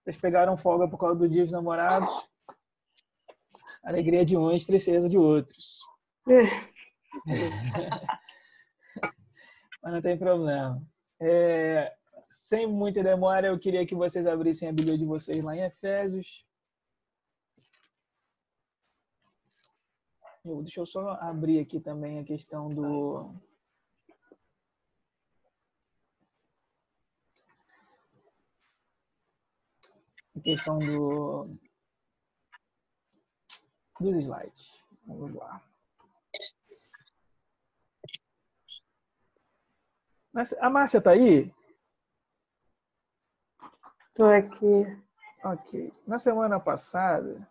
Vocês pegaram folga por causa do Dia dos Namorados? Alegria de uns, tristeza de outros. Mas não tem problema. Sem muita demora, eu queria que vocês abrissem a Bíblia de vocês lá em Efésios. Deixa eu só abrir aqui também a questão dos slides. Vamos lá. A Márcia tá aí? Tô aqui. Ok. Na semana passada,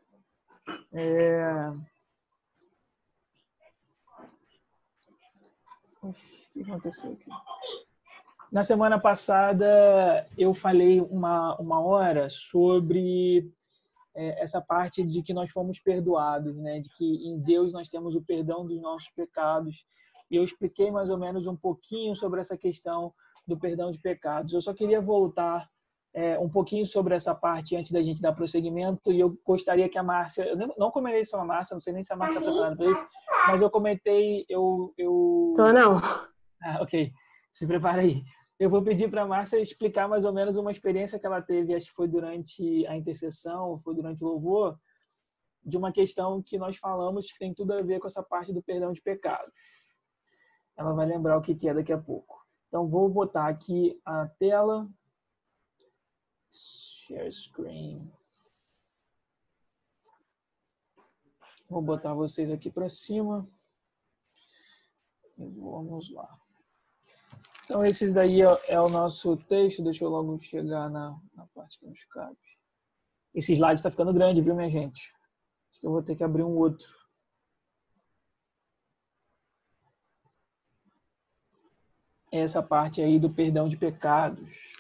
o que aconteceu aqui? Na semana passada, eu falei uma hora sobre essa parte de que nós fomos perdoados, né? De que em Deus nós temos o perdão dos nossos pecados. E eu expliquei mais ou menos um pouquinho sobre essa questão do perdão de pecados. Eu só queria voltar um pouquinho sobre essa parte antes da gente dar prosseguimento, e eu gostaria que a Márcia... Eu não comentei sobre a Márcia, não sei nem se a Márcia está preparada para isso, mas eu comentei... Tô não. Ah, ok. Se prepara aí. Eu vou pedir para a Márcia explicar mais ou menos uma experiência que ela teve, acho que foi durante a intercessão, foi durante o louvor, de uma questão que nós falamos que tem tudo a ver com essa parte do perdão de pecados. Ela vai lembrar o que é daqui a pouco. Então, vou botar aqui a tela. Share screen. Vou botar vocês aqui para cima. E vamos lá. Então, esse daí é o nosso texto. Deixa eu logo chegar na parte que nos cabe. Esse slide está ficando grande, viu, minha gente? Acho que eu vou ter que abrir um outro. Essa parte aí do perdão de pecados.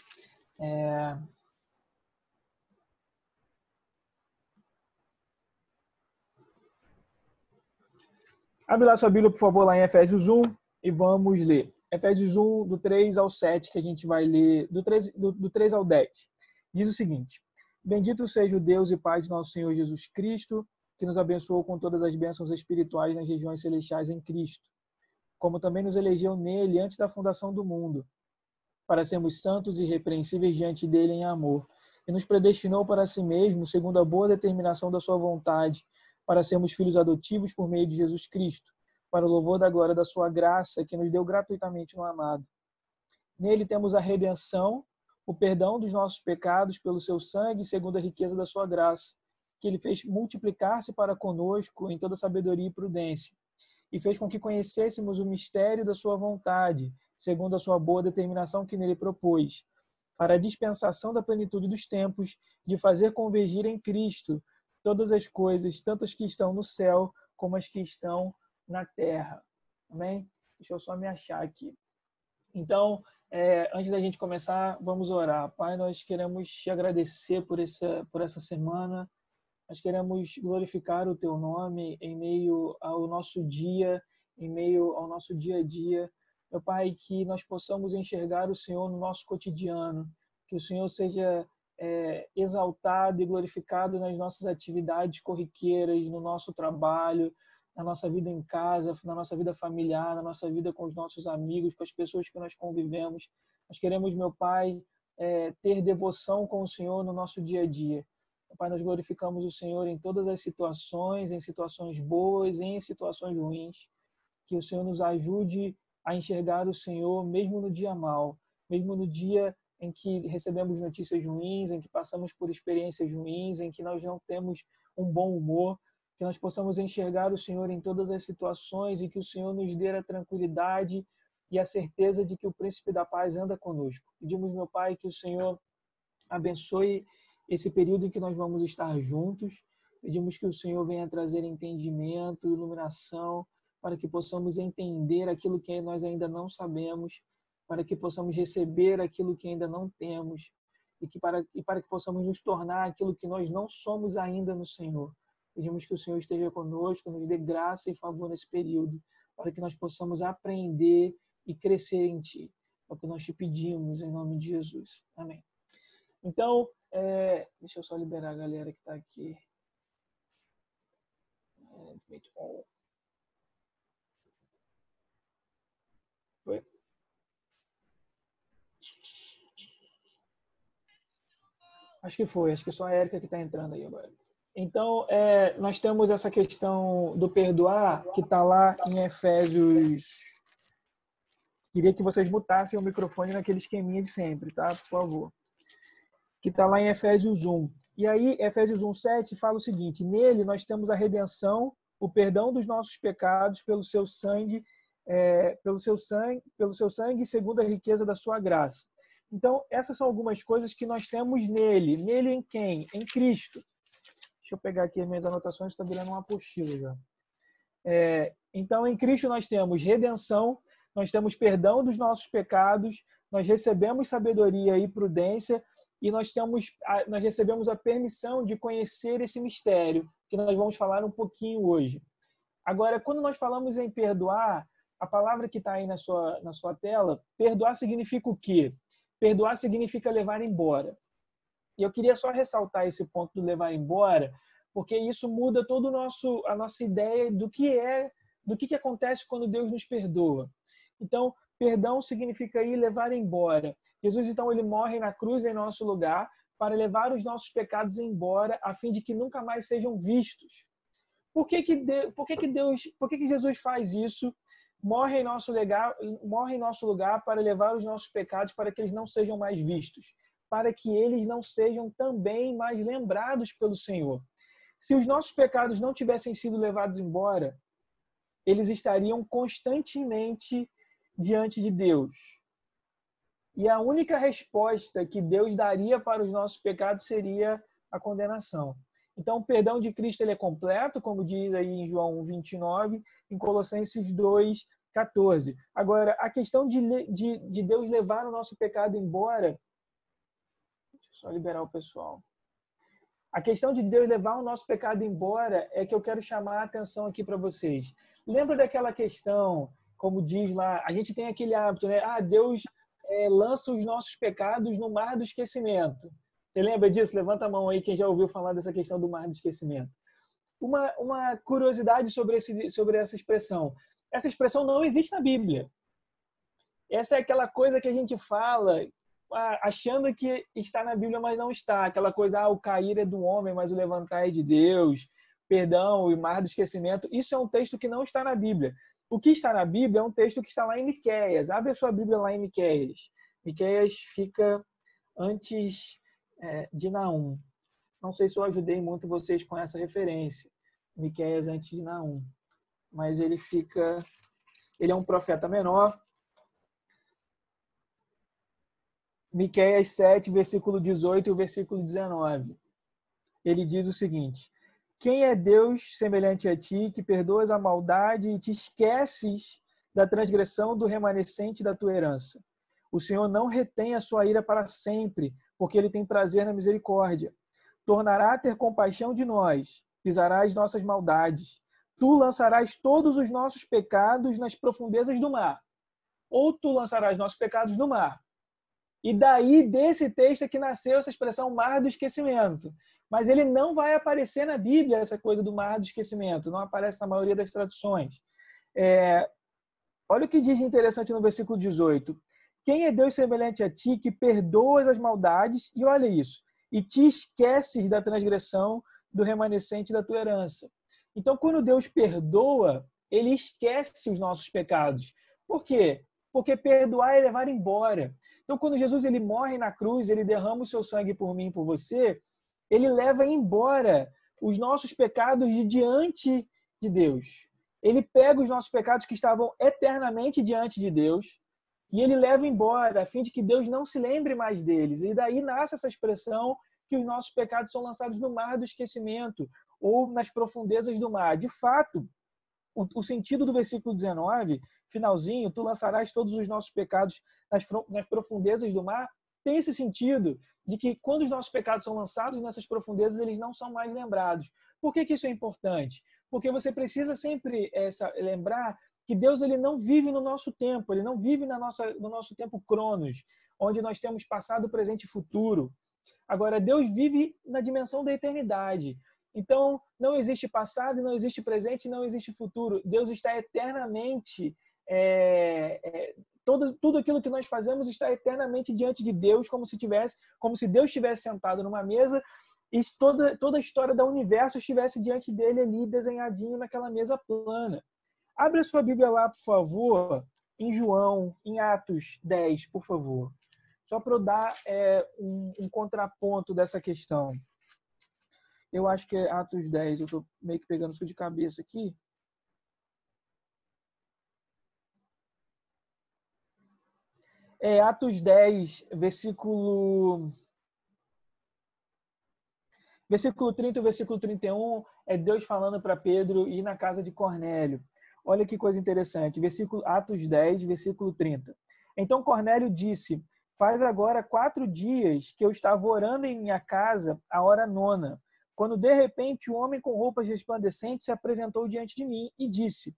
Abre lá sua Bíblia, por favor, lá em Efésios 1 e vamos ler. Efésios 1, do 3 ao 7, que a gente vai ler, do 3 ao 10. Diz o seguinte: Bendito seja o Deus e Pai de nosso Senhor Jesus Cristo, que nos abençoou com todas as bênçãos espirituais nas regiões celestiais em Cristo, como também nos elegeu nele antes da fundação do mundo, para sermos santos e irrepreensíveis diante dele em amor, e nos predestinou para si mesmo, segundo a boa determinação da sua vontade, para sermos filhos adotivos por meio de Jesus Cristo, para o louvor da glória da sua graça, que nos deu gratuitamente no amado. Nele temos a redenção, o perdão dos nossos pecados pelo seu sangue, segundo a riqueza da sua graça, que ele fez multiplicar-se para conosco em toda sabedoria e prudência, e fez com que conhecêssemos o mistério da sua vontade, segundo a sua boa determinação que nele propôs, para a dispensação da plenitude dos tempos, de fazer convergir em Cristo todas as coisas, tanto as que estão no céu como as que estão na terra. Amém? Deixa eu só me achar aqui. Então, antes da gente começar, vamos orar. Pai, nós queremos te agradecer por essa semana. Nós queremos glorificar o teu nome em meio ao nosso dia, em meio ao nosso dia a dia. Meu Pai, que nós possamos enxergar o Senhor no nosso cotidiano, que o Senhor seja exaltado e glorificado nas nossas atividades corriqueiras, no nosso trabalho, na nossa vida em casa, na nossa vida familiar, na nossa vida com os nossos amigos, com as pessoas que nós convivemos. Nós queremos, meu Pai, ter devoção com o Senhor no nosso dia a dia. Meu Pai, nós glorificamos o Senhor em todas as situações, em situações boas e em situações ruins. Que o Senhor nos ajude a enxergar o Senhor mesmo no dia mau, mesmo no dia em que recebemos notícias ruins, em que passamos por experiências ruins, em que nós não temos um bom humor, que nós possamos enxergar o Senhor em todas as situações e que o Senhor nos dê a tranquilidade e a certeza de que o Príncipe da Paz anda conosco. Pedimos, meu Pai, que o Senhor abençoe esse período em que nós vamos estar juntos. Pedimos que o Senhor venha trazer entendimento, iluminação, para que possamos entender aquilo que nós ainda não sabemos, para que possamos receber aquilo que ainda não temos e para que possamos nos tornar aquilo que nós não somos ainda no Senhor. Pedimos que o Senhor esteja conosco, nos dê graça e favor nesse período, para que nós possamos aprender e crescer em Ti. É o que nós te pedimos, em nome de Jesus. Amém. Então, Deixa eu só liberar a galera que está aqui. Foi? Acho que foi. Acho que só a Érica que está entrando aí agora. Então, nós temos essa questão do perdoar que está lá em Efésios. Queria que vocês mutassem o microfone naquele esqueminha de sempre, tá? Por favor. Que está lá em Efésios 1. E aí, Efésios 1:7 fala o seguinte: nele nós temos a redenção, o perdão dos nossos pecados pelo seu sangue, segundo a riqueza da sua graça. Então, essas são algumas coisas que nós temos nele. Nele em quem? Em Cristo. Deixa eu pegar aqui as minhas anotações, está virando uma apostila já. Então, em Cristo nós temos redenção, nós temos perdão dos nossos pecados, nós recebemos sabedoria e prudência e nós recebemos a permissão de conhecer esse mistério, que nós vamos falar um pouquinho hoje. Agora, quando nós falamos em perdoar, a palavra que está aí na sua tela, perdoar significa o quê? Perdoar significa levar embora. E eu queria só ressaltar esse ponto do levar embora, porque isso muda toda a nossa ideia do que acontece quando Deus nos perdoa. Então, perdão significa ir levar embora. Jesus, então, ele morre na cruz em nosso lugar para levar os nossos pecados embora, a fim de que nunca mais sejam vistos. Por que Jesus faz isso? Morre em nosso lugar para levar os nossos pecados para que eles não sejam mais vistos, para que eles não sejam também mais lembrados pelo Senhor. Se os nossos pecados não tivessem sido levados embora, eles estariam constantemente diante de Deus. E a única resposta que Deus daria para os nossos pecados seria a condenação. Então, o perdão de Cristo ele é completo, como diz aí em João 1:29, em Colossenses 2:14. Agora, a questão de Deus levar o nosso pecado embora... Deixa eu só liberar o pessoal. A questão de Deus levar o nosso pecado embora é que eu quero chamar a atenção aqui para vocês. Lembra daquela questão, como diz lá, a gente tem aquele hábito, né? Deus lança os nossos pecados no mar do esquecimento. Você lembra disso? Levanta a mão aí quem já ouviu falar dessa questão do mar do esquecimento. Uma curiosidade sobre essa expressão. Essa expressão não existe na Bíblia. Essa é aquela coisa que a gente fala achando que está na Bíblia, mas não está. Aquela coisa, o cair é do homem, mas o levantar é de Deus. Perdão e mar do esquecimento. Isso é um texto que não está na Bíblia. O que está na Bíblia é um texto que está lá em Miqueias. Abre a sua Bíblia lá em Miqueias. Miqueias fica antes de Naum. Não sei se eu ajudei muito vocês com essa referência. Miqueias antes de Naum. Mas ele é um profeta menor. Miqueias 7, versículo 18 e o versículo 19. Ele diz o seguinte: quem é Deus semelhante a ti, que perdoas a maldade e te esqueces da transgressão do remanescente da tua herança? O Senhor não retém a sua ira para sempre, porque ele tem prazer na misericórdia. Tornará a ter compaixão de nós, pisará as nossas maldades. Tu lançarás todos os nossos pecados nas profundezas do mar. Ou tu lançarás nossos pecados no mar. E daí, desse texto é que nasceu essa expressão mar do esquecimento. Mas ele não vai aparecer na Bíblia, essa coisa do mar do esquecimento. Não aparece na maioria das traduções. Olha o que diz de interessante no versículo 18. Quem é Deus semelhante a ti, que perdoas as maldades, e olha isso, e te esqueces da transgressão do remanescente da tua herança. Então, quando Deus perdoa, ele esquece os nossos pecados. Por quê? Porque perdoar é levar embora. Então, quando Jesus ele morre na cruz, ele derrama o seu sangue por mim e por você, ele leva embora os nossos pecados de diante de Deus. Ele pega os nossos pecados que estavam eternamente diante de Deus e ele leva embora, a fim de que Deus não se lembre mais deles. E daí nasce essa expressão que os nossos pecados são lançados no mar do esquecimento ou nas profundezas do mar. De fato, o sentido do versículo 19, finalzinho, tu lançarás todos os nossos pecados nas profundezas do mar, tem esse sentido de que quando os nossos pecados são lançados nessas profundezas, eles não são mais lembrados. Por que isso é importante? Porque você precisa sempre lembrar que Deus ele não vive no nosso tempo, ele não vive no nosso tempo cronos, onde nós temos passado, presente e futuro. Agora, Deus vive na dimensão da eternidade. Então, não existe passado, não existe presente, não existe futuro. Deus está eternamente... tudo aquilo que nós fazemos está eternamente diante de Deus, como se Deus estivesse sentado numa mesa e toda a história do universo estivesse diante dele ali, desenhadinho naquela mesa plana. Abre a sua Bíblia lá, por favor, em João, em Atos 10, por favor. Só para eu dar um contraponto dessa questão. Eu acho que é Atos 10, eu estou meio que pegando isso de cabeça aqui. Atos 10, versículo 30 e versículo 31, é Deus falando para Pedro ir na casa de Cornélio. Olha que coisa interessante. Atos 10, versículo 30. Então Cornélio disse: faz agora 4 dias que eu estava orando em minha casa, a hora 9, quando de repente um homem com roupas resplandecentes se apresentou diante de mim e disse: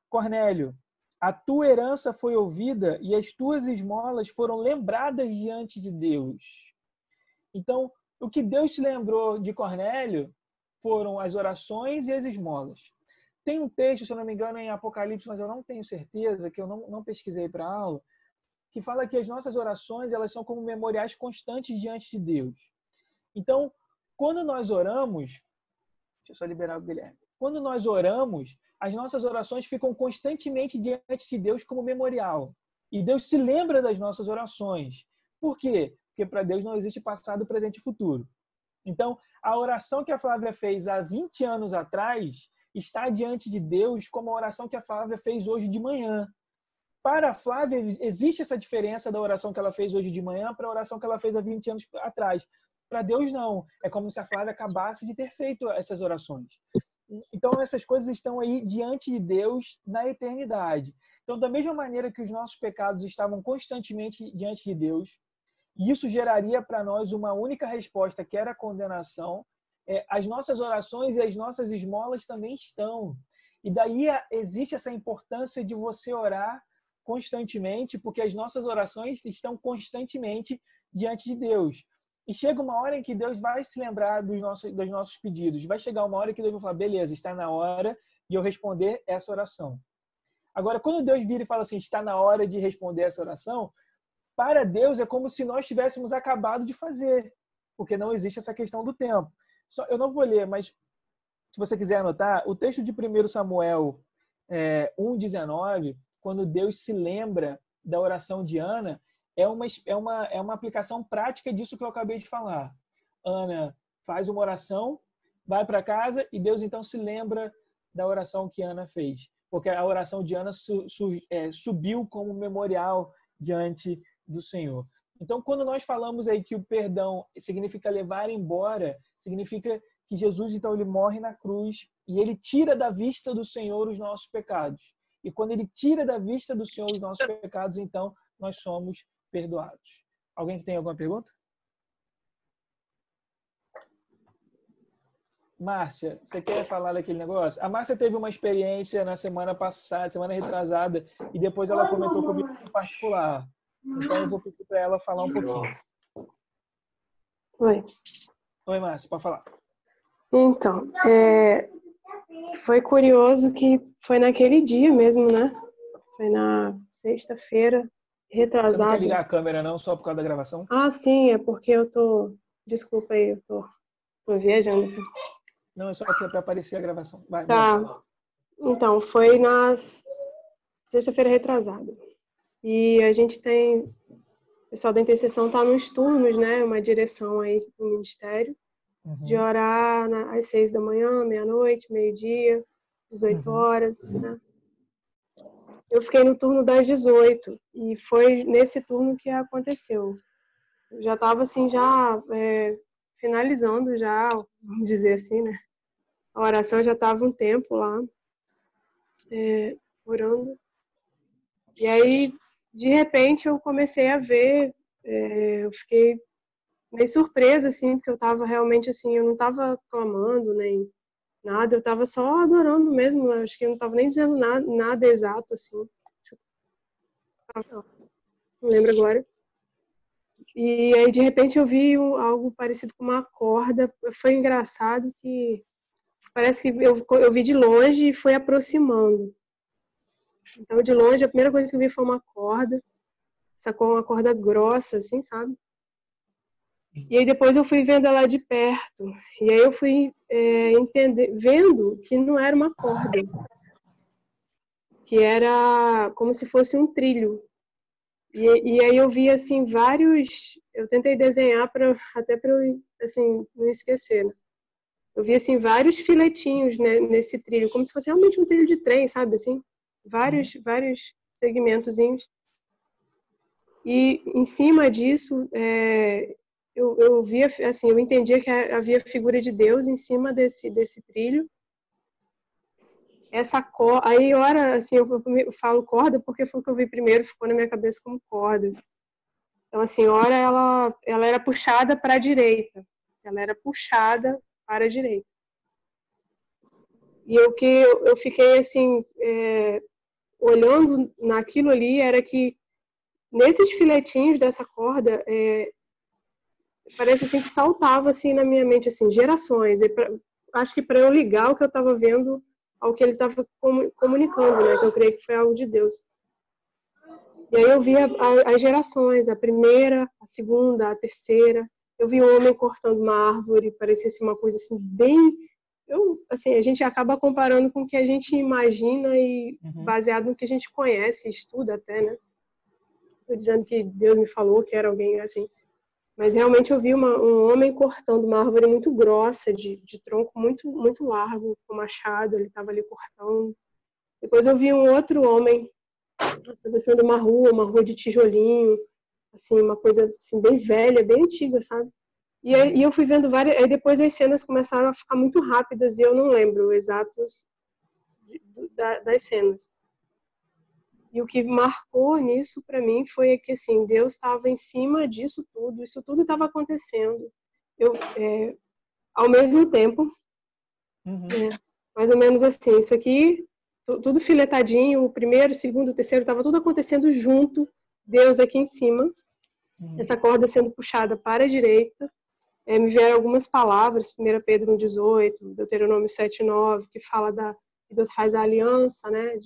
Cornélio, a tua herança foi ouvida e as tuas esmolas foram lembradas diante de Deus. Então, o que Deus te lembrou de Cornélio foram as orações e as esmolas. Tem um texto, se eu não me engano, em Apocalipse, mas eu não tenho certeza, que eu não pesquisei para a aula, que fala que as nossas orações elas são como memoriais constantes diante de Deus. Então, quando nós oramos... Deixa eu só liberar o Guilherme. Quando nós oramos, as nossas orações ficam constantemente diante de Deus como memorial. E Deus se lembra das nossas orações. Por quê? Porque para Deus não existe passado, presente e futuro. Então, a oração que a Flávia fez há 20 anos atrás está diante de Deus como a oração que a Flávia fez hoje de manhã. Para a Flávia, existe essa diferença da oração que ela fez hoje de manhã para a oração que ela fez há 20 anos atrás. Para Deus, não. É como se a Flávia acabasse de ter feito essas orações. Então, essas coisas estão aí diante de Deus na eternidade. Então, da mesma maneira que os nossos pecados estavam constantemente diante de Deus, isso geraria para nós uma única resposta, que era a condenação. As nossas orações e as nossas esmolas também estão. E daí existe essa importância de você orar constantemente, porque as nossas orações estão constantemente diante de Deus. E chega uma hora em que Deus vai se lembrar dos nossos pedidos. Vai chegar uma hora que Deus vai falar: beleza, está na hora de eu responder essa oração. Agora, quando Deus vira e fala assim, está na hora de responder essa oração, para Deus é como se nós tivéssemos acabado de fazer, porque não existe essa questão do tempo. Eu não vou ler, mas se você quiser anotar, o texto de 1 Samuel 1,19, quando Deus se lembra da oração de Ana, é uma aplicação prática disso que eu acabei de falar. Ana faz uma oração, vai para casa e Deus então se lembra da oração que Ana fez, porque a oração de Ana subiu como memorial diante do Senhor. Então, quando nós falamos aí que o perdão significa levar embora, significa que Jesus, então, ele morre na cruz e ele tira da vista do Senhor os nossos pecados. E quando ele tira da vista do Senhor os nossos pecados, então, nós somos perdoados. Alguém que tem alguma pergunta? Márcia, você quer falar daquele negócio? A Márcia teve uma experiência na semana passada, semana retrasada, e depois ela comentou comigo em particular. Então eu vou pedir para ela falar um pouquinho. Oi. Oi, Márcia, pode falar. Então, foi curioso que foi naquele dia mesmo, né? Foi na sexta-feira retrasada. Você não quer ligar a câmera não, só por causa da gravação? Ah, sim, é porque eu tô... Desculpa aí, eu tô viajando. Não, é só para aparecer a gravação. Vai, tá. Vai. Então, foi na sexta-feira retrasada. E a gente tem... O pessoal da intercessão tá nos turnos, né? Uma direção aí do ministério. De orar às 6 da manhã, meia-noite, meio-dia, 18 horas, né? Eu fiquei no turno das 18 e foi nesse turno que aconteceu. Eu já estava assim, finalizando já, vamos dizer assim, né? A oração já estava um tempo lá, orando. E aí, de repente, eu comecei a ver, eu fiquei meio surpresa, assim, porque eu estava realmente assim, eu não estava clamando, nem nada, eu estava só adorando mesmo, acho que eu não estava nem dizendo nada exato, assim. Não lembro agora. E aí, de repente, eu vi algo parecido com uma corda. Foi engraçado que parece que eu vi de longe e foi aproximando. Então, de longe, a primeira coisa que eu vi foi uma corda. Sacou uma corda grossa, assim, sabe? E aí depois eu fui vendo ela de perto. E aí eu fui vendo que não era uma corda. Que era como se fosse um trilho. E aí eu vi, assim, vários... Eu tentei desenhar até para eu, assim, não esquecer, né? Eu vi, assim, vários filetinhos, né, nesse trilho. Como se fosse realmente um trilho de trem, sabe? Assim, vários segmentozinhos. E em cima disso, eu via, assim, eu entendia que havia a figura de Deus em cima desse trilho. Essa corda, aí ora, assim, eu falo corda porque foi o que eu vi primeiro, ficou na minha cabeça como corda. Então, assim, ora ela era puxada para a direita. Ela era puxada para a direita. E o que eu fiquei, assim, olhando naquilo ali era que nesses filetinhos dessa corda, parece assim que saltava assim na minha mente, assim, gerações. Acho que para eu ligar o que eu estava vendo ao que ele estava comunicando, né? Que eu creio que foi algo de Deus. E aí eu via as gerações, a primeira, a segunda, a terceira. Eu vi um homem cortando uma árvore, parecia assim, uma coisa assim bem... assim, a gente acaba comparando com o que a gente imagina e baseado no que a gente conhece, estuda até, né? Estou dizendo que Deus me falou que era alguém assim. Mas realmente eu vi um homem cortando uma árvore muito grossa, de tronco muito, muito largo, com machado, ele estava ali cortando. Depois eu vi um outro homem atravessando uma rua de tijolinho, assim, uma coisa assim, bem velha, bem antiga, sabe? E eu fui vendo várias... Aí depois as cenas começaram a ficar muito rápidas e eu não lembro exatos das cenas. E o que marcou nisso para mim foi que assim, Deus estava em cima disso tudo, isso tudo estava acontecendo. Ao mesmo tempo, mais ou menos assim, isso aqui, tudo filetadinho, o primeiro, o segundo, o terceiro, estava tudo acontecendo junto, Deus aqui em cima, essa corda sendo puxada para a direita. Me vieram algumas palavras, 1 Pedro 1,18, Deuteronômio 7,9, que fala que Deus faz a aliança, né,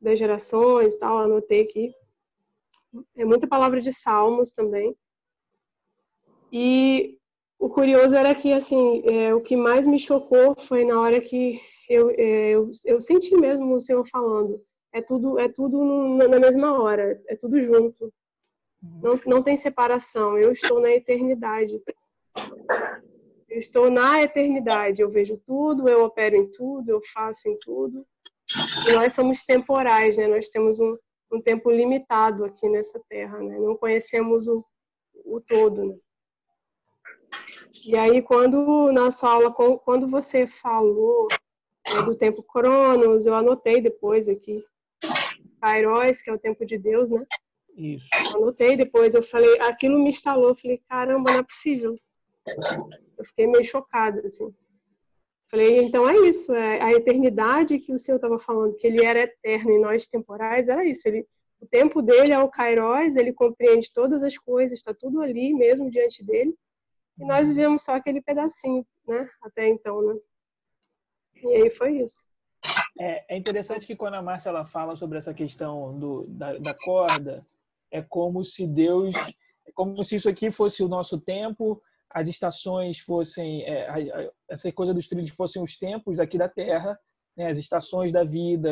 das gerações e tal, anotei aqui. Muita palavra de Salmos também. E o curioso era que, assim, o que mais me chocou foi na hora que eu senti mesmo o Senhor falando. É tudo na mesma hora, é tudo junto. Não tem separação. Eu estou na eternidade. Eu estou na eternidade. Eu vejo tudo, eu opero em tudo, eu faço em tudo. E nós somos temporais, né? Nós temos um tempo limitado aqui nessa terra, né? Não conhecemos o todo, né? E aí, na sua aula, quando você falou do tempo Cronos, eu anotei depois aqui, Kairos, que é o tempo de Deus, né? Isso. Eu anotei depois, eu falei, aquilo me instalou, eu falei, caramba, não é possível. Eu fiquei meio chocada, assim. Falei, então é isso, a eternidade que o Senhor estava falando, que ele era eterno e nós temporais, era isso. O tempo dele é o Kairos, ele compreende todas as coisas, está tudo ali mesmo diante dele. E nós vivemos só aquele pedacinho, né? Até então, né? E aí foi isso. É interessante que quando a Márcia ela fala sobre essa questão da corda, é como se isso aqui fosse o nosso tempo, as estações fossem, essa coisa dos trilhos fossem os tempos aqui da Terra, né? As estações da vida,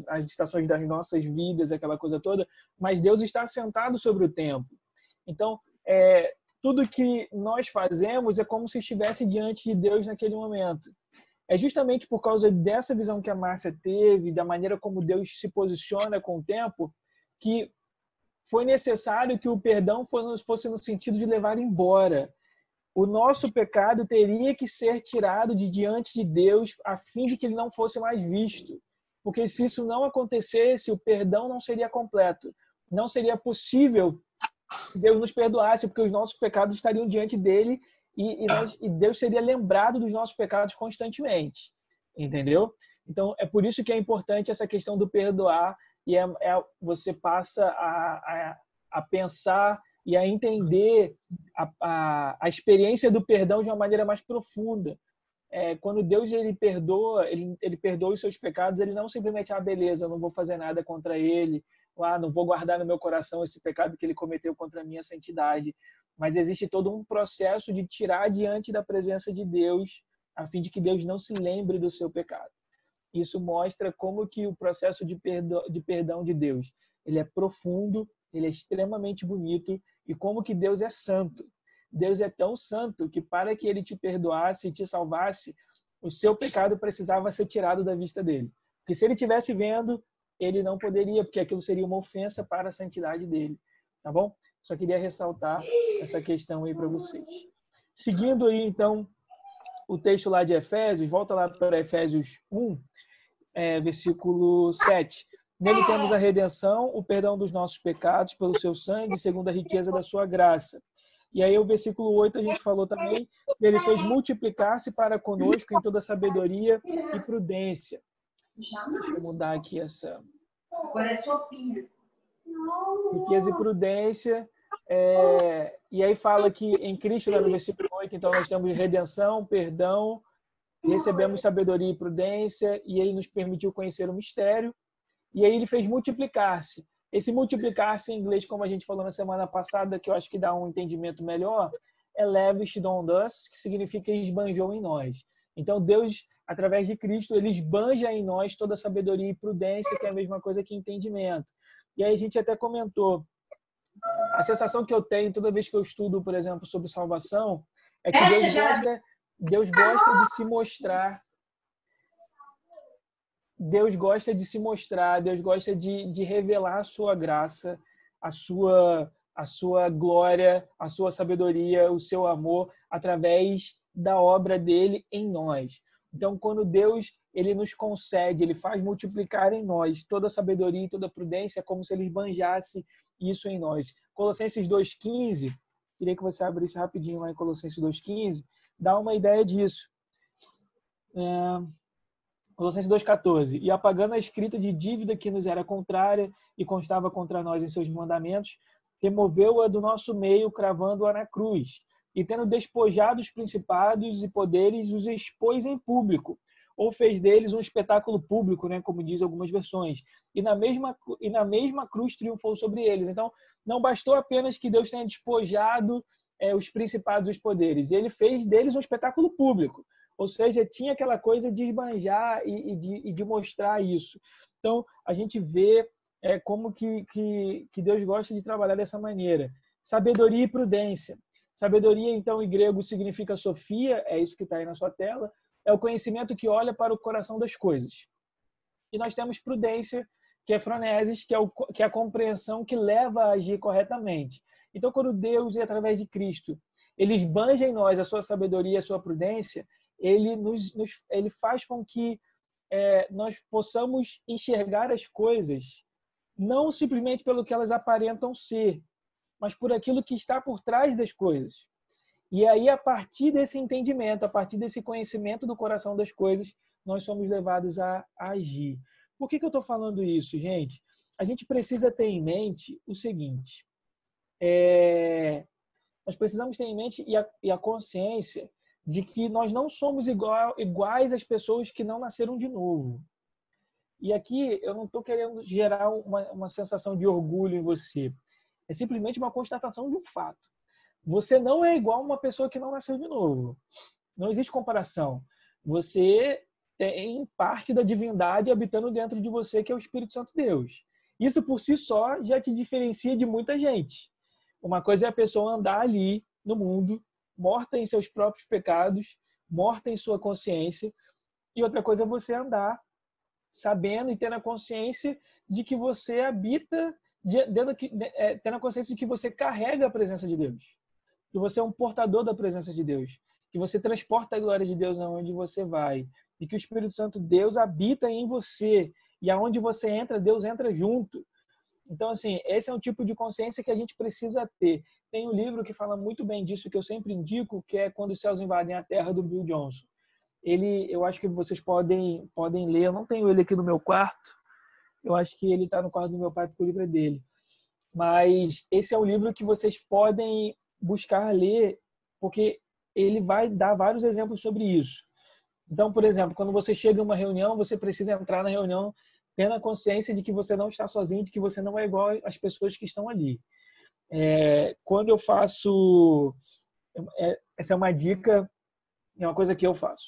as estações das nossas vidas, aquela coisa toda, mas Deus está assentado sobre o tempo. Então, tudo que nós fazemos é como se estivesse diante de Deus naquele momento. É justamente por causa dessa visão que a Márcia teve, da maneira como Deus se posiciona com o tempo, que foi necessário que o perdão fosse no sentido de levar embora. O nosso pecado teria que ser tirado de diante de Deus a fim de que ele não fosse mais visto. Porque se isso não acontecesse, o perdão não seria completo. Não seria possível que Deus nos perdoasse, porque os nossos pecados estariam diante dele e Deus seria lembrado dos nossos pecados constantemente, entendeu? Então, é por isso que é importante essa questão do perdoar e você passa a pensar e a entender a experiência do perdão de uma maneira mais profunda. Quando Deus ele perdoa os seus pecados, ele não simplesmente, beleza, eu não vou fazer nada contra ele, não vou guardar no meu coração esse pecado que ele cometeu contra a minha santidade. Mas existe todo um processo de tirar diante da presença de Deus, a fim de que Deus não se lembre do seu pecado. Isso mostra como que o processo de perdão de Deus, ele é profundo, ele é extremamente bonito, e como que Deus é santo. Deus é tão santo que para que ele te perdoasse e te salvasse, o seu pecado precisava ser tirado da vista dele. Porque se ele estivesse vendo, ele não poderia, porque aquilo seria uma ofensa para a santidade dele. Tá bom? Só queria ressaltar essa questão aí para vocês. Seguindo aí, então, o texto lá de Efésios, volta lá para Efésios 1, versículo 7. Nele temos a redenção, o perdão dos nossos pecados pelo seu sangue, segundo a riqueza da sua graça. E aí o versículo 8 a gente falou também, ele fez multiplicar-se para conosco em toda sabedoria e prudência. Deixa eu mudar aqui essa... Agora é sopinha. Riqueza e prudência. E aí fala que em Cristo, lá no versículo 8, então nós temos redenção, perdão, recebemos sabedoria e prudência, e ele nos permitiu conhecer o mistério. E aí ele fez multiplicar-se. Esse multiplicar-se em inglês, como a gente falou na semana passada, que eu acho que dá um entendimento melhor, é lavished on us, que significa esbanjou em nós. Então Deus, através de Cristo, ele esbanja em nós toda a sabedoria e prudência, que é a mesma coisa que entendimento. E aí a gente até comentou, a sensação que eu tenho toda vez que eu estudo, por exemplo, sobre salvação, é que Deus gosta de se mostrar. Deus gosta de se mostrar, Deus gosta de revelar a sua graça, a sua glória, a sua sabedoria, o seu amor, através da obra dele em nós. Então, quando Deus ele nos concede, ele faz multiplicar em nós toda a sabedoria e toda a prudência, é como se ele esbanjasse isso em nós. Colossenses 2,15, queria que você abrisse rapidinho lá em Colossenses 2,15, dá uma ideia disso. Colossenses 2,14. E apagando a escrita de dívida que nos era contrária e constava contra nós em seus mandamentos, removeu-a do nosso meio, cravando-a na cruz. E tendo despojado os principados e poderes, os expôs em público, ou fez deles um espetáculo público, né, como diz algumas versões. E na mesma cruz triunfou sobre eles. Então, não bastou apenas que Deus tenha despojado os principados e os poderes. Ele fez deles um espetáculo público. Ou seja, tinha aquela coisa de esbanjar e de mostrar isso. Então, a gente vê como que Deus gosta de trabalhar dessa maneira. Sabedoria e prudência. Sabedoria, então, em grego, significa sofia, é isso que está aí na sua tela, é o conhecimento que olha para o coração das coisas. E nós temos prudência, que é phronesis, que é a compreensão que leva a agir corretamente. Então, quando Deus, através de Cristo, ele esbanja em nós a sua sabedoria e a sua prudência, ele faz com que nós possamos enxergar as coisas não simplesmente pelo que elas aparentam ser, mas por aquilo que está por trás das coisas. E aí, a partir desse entendimento, a partir desse conhecimento do coração das coisas, nós somos levados a agir. Por que eu estou falando isso, gente? A gente precisa ter em mente o seguinte, nós precisamos ter em mente e a consciência de que nós não somos iguais às pessoas que não nasceram de novo. E aqui eu não estou querendo gerar uma sensação de orgulho em você. É simplesmente uma constatação de um fato. Você não é igual a uma pessoa que não nasceu de novo. Não existe comparação. Você tem parte da divindade habitando dentro de você, que é o Espírito Santo de Deus. Isso por si só já te diferencia de muita gente. Uma coisa é a pessoa andar ali no mundo, morta em seus próprios pecados, morta em sua consciência, e outra coisa é você andar sabendo e tendo a consciência de que você habita, tendo a consciência de que você carrega a presença de Deus, que você é um portador da presença de Deus, que você transporta a glória de Deus aonde você vai, e que o Espírito Santo, Deus, habita em você, e aonde você entra, Deus entra junto. Então, assim, esse é um tipo de consciência que a gente precisa ter. Tem um livro que fala muito bem disso, que eu sempre indico, que é Quando os Céus Invadem a Terra, do Bill Johnson. Eu acho que vocês podem ler. Eu não tenho ele aqui no meu quarto. Eu acho que ele está no quarto do meu pai, porque o livro é dele. Mas esse é um livro que vocês podem buscar ler, porque ele vai dar vários exemplos sobre isso. Então, por exemplo, quando você chega em uma reunião, você precisa entrar na reunião tendo a consciência de que você não está sozinho, de que você não é igual às pessoas que estão ali. Quando eu faço... essa é uma dica, é uma coisa que eu faço.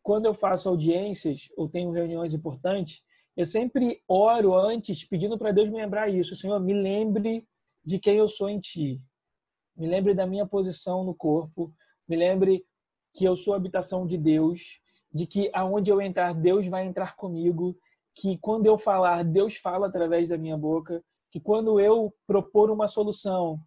Quando eu faço audiências ou tenho reuniões importantes, eu sempre oro antes, pedindo para Deus me lembrar isso. Senhor, me lembre de quem eu sou em Ti. Me lembre da minha posição no corpo. Me lembre que eu sou a habitação de Deus, de que aonde eu entrar, Deus vai entrar comigo, que quando eu falar, Deus fala através da minha boca, que quando eu propor uma solução,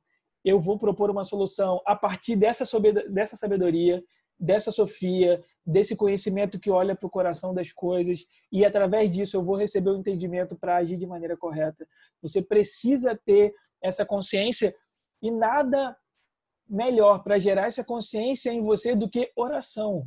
eu vou propor uma solução a partir dessa sabedoria, dessa sofia, desse conhecimento que olha para o coração das coisas, e através disso eu vou receber o entendimento para agir de maneira correta. Você precisa ter essa consciência, e nada melhor para gerar essa consciência em você do que oração.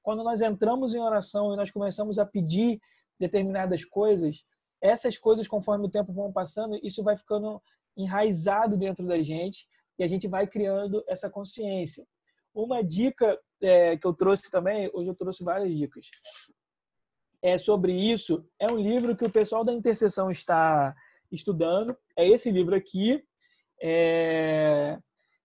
Quando nós entramos em oração e nós começamos a pedir determinadas coisas, essas coisas, conforme o tempo vão passando, isso vai ficando enraizado dentro da gente e a gente vai criando essa consciência. Uma dica que eu trouxe também, hoje eu trouxe várias dicas, sobre isso, é um livro que o pessoal da Intercessão está estudando, é esse livro aqui,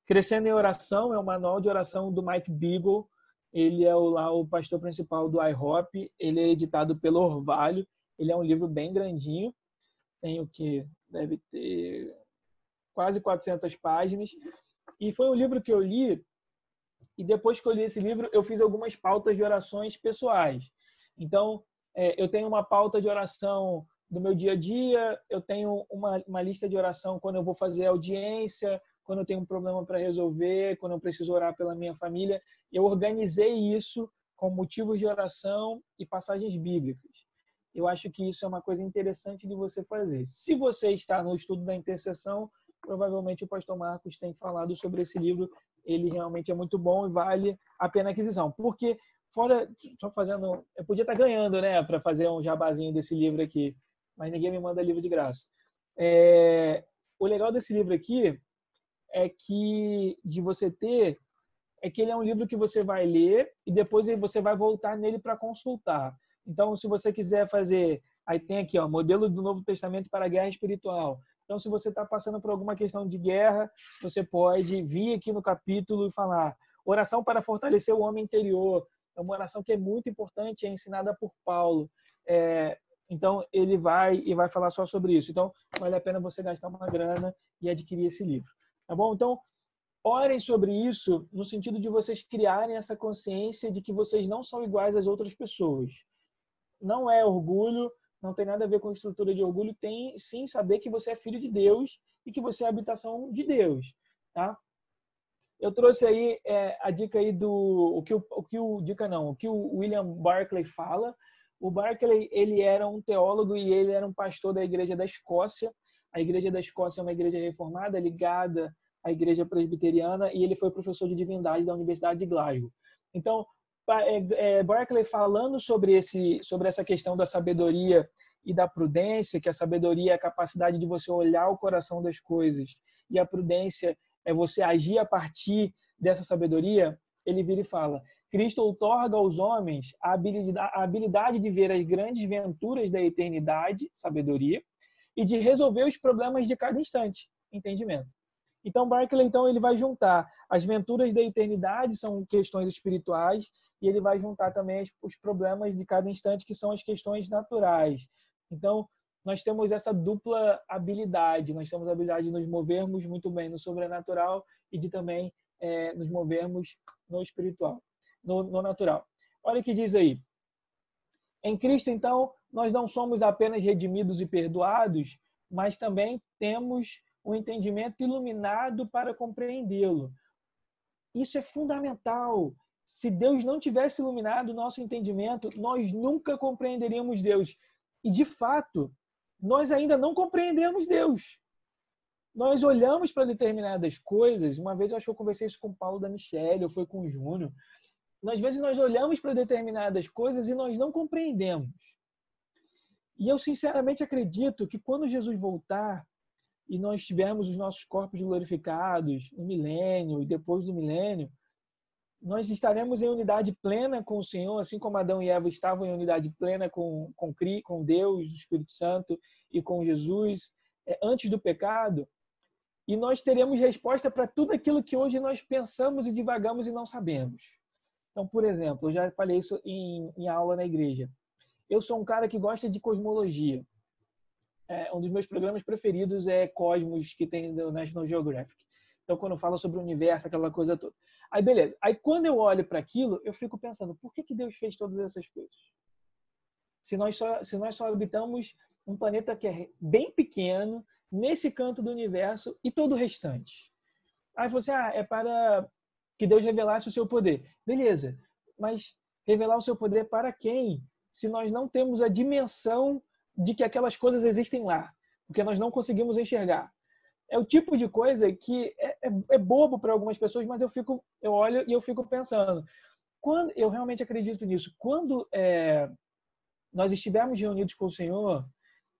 Crescendo em Oração, é um manual de oração do Mike Beagle. Ele é o pastor principal do IHOP. Ele é editado pelo Orvalho. Ele é um livro bem grandinho. Tem o que? Deve ter quase 400 páginas. E foi um livro que eu li. E depois que eu li esse livro, eu fiz algumas pautas de orações pessoais. Então, eu tenho uma pauta de oração do meu dia a dia. Eu tenho uma lista de oração quando eu vou fazer audiência, quando eu tenho um problema para resolver, quando eu preciso orar pela minha família. Eu organizei isso com motivos de oração e passagens bíblicas. Eu acho que isso é uma coisa interessante de você fazer. Se você está no estudo da intercessão, provavelmente o pastor Marcos tem falado sobre esse livro. Ele realmente é muito bom e vale a pena a aquisição. Porque, eu podia estar ganhando, né, para fazer um jabazinho desse livro aqui, mas ninguém me manda livro de graça. O legal desse livro aqui de você ter, que ele é um livro que você vai ler e depois você vai voltar nele para consultar. Então, se você quiser fazer, aí tem aqui, modelo do Novo Testamento para a guerra espiritual. Então, se você está passando por alguma questão de guerra, você pode vir aqui no capítulo e falar oração para fortalecer o homem interior. É uma oração que é muito importante, é ensinada por Paulo. Então, ele vai falar só sobre isso. Então, vale a pena você gastar uma grana e adquirir esse livro. Tá bom? Então, orem sobre isso no sentido de vocês criarem essa consciência de que vocês não são iguais às outras pessoas. Não é orgulho, não tem nada a ver com estrutura de orgulho, tem sim saber que você é filho de Deus e que você é a habitação de Deus. Tá? Eu trouxe aí a dica aí o que o William Barclay fala. O Barclay, ele era um teólogo e ele era um pastor da Igreja da Escócia. A Igreja da Escócia é uma igreja reformada ligada à Igreja Presbiteriana e ele foi professor de divindade da Universidade de Glasgow. Então, Barclay falando sobre essa questão da sabedoria e da prudência, que a sabedoria é a capacidade de você olhar o coração das coisas e a prudência é você agir a partir dessa sabedoria, ele vira e fala: Cristo outorga aos homens a habilidade de ver as grandes venturas da eternidade, sabedoria, e de resolver os problemas de cada instante, entendimento. Então, Barclay, ele vai juntar as venturas da eternidade, são questões espirituais, e ele vai juntar também os problemas de cada instante, que são as questões naturais. Então, nós temos essa dupla habilidade. Nós temos a habilidade de nos movermos muito bem no sobrenatural e de também nos movermos no espiritual, no natural. Olha o que diz aí. Em Cristo, então, nós não somos apenas redimidos e perdoados, mas também temos um entendimento iluminado para compreendê-lo. Isso é fundamental. Se Deus não tivesse iluminado o nosso entendimento, nós nunca compreenderíamos Deus. E, de fato, nós ainda não compreendemos Deus. Nós olhamos para determinadas coisas. Uma vez eu acho que eu conversei isso com o Paulo da Michele, ou foi com o Júnior. Às vezes nós olhamos para determinadas coisas e nós não compreendemos. E eu sinceramente acredito que quando Jesus voltar e nós tivermos os nossos corpos glorificados no milênio e depois do milênio, nós estaremos em unidade plena com o Senhor, assim como Adão e Eva estavam em unidade plena com Deus, o Espírito Santo e com Jesus antes do pecado, e nós teremos resposta para tudo aquilo que hoje nós pensamos e divagamos e não sabemos. Então, por exemplo, eu já falei isso em aula na igreja. Eu sou um cara que gosta de cosmologia. Um dos meus programas preferidos é Cosmos, que tem do National Geographic. Então, quando fala sobre o universo, aquela coisa toda. Aí, beleza. Aí, quando eu olho para aquilo, eu fico pensando, por que Deus fez todas essas coisas? Se nós só habitamos um planeta que é bem pequeno, nesse canto do universo, e todo o restante. Aí você, é para que Deus revelasse o seu poder. Beleza, mas revelar o seu poder para quem? Se nós não temos a dimensão de que aquelas coisas existem lá, porque nós não conseguimos enxergar. É o tipo de coisa que é bobo para algumas pessoas, mas eu olho e eu fico pensando. Quando eu realmente acredito nisso. Quando nós estivermos reunidos com o Senhor,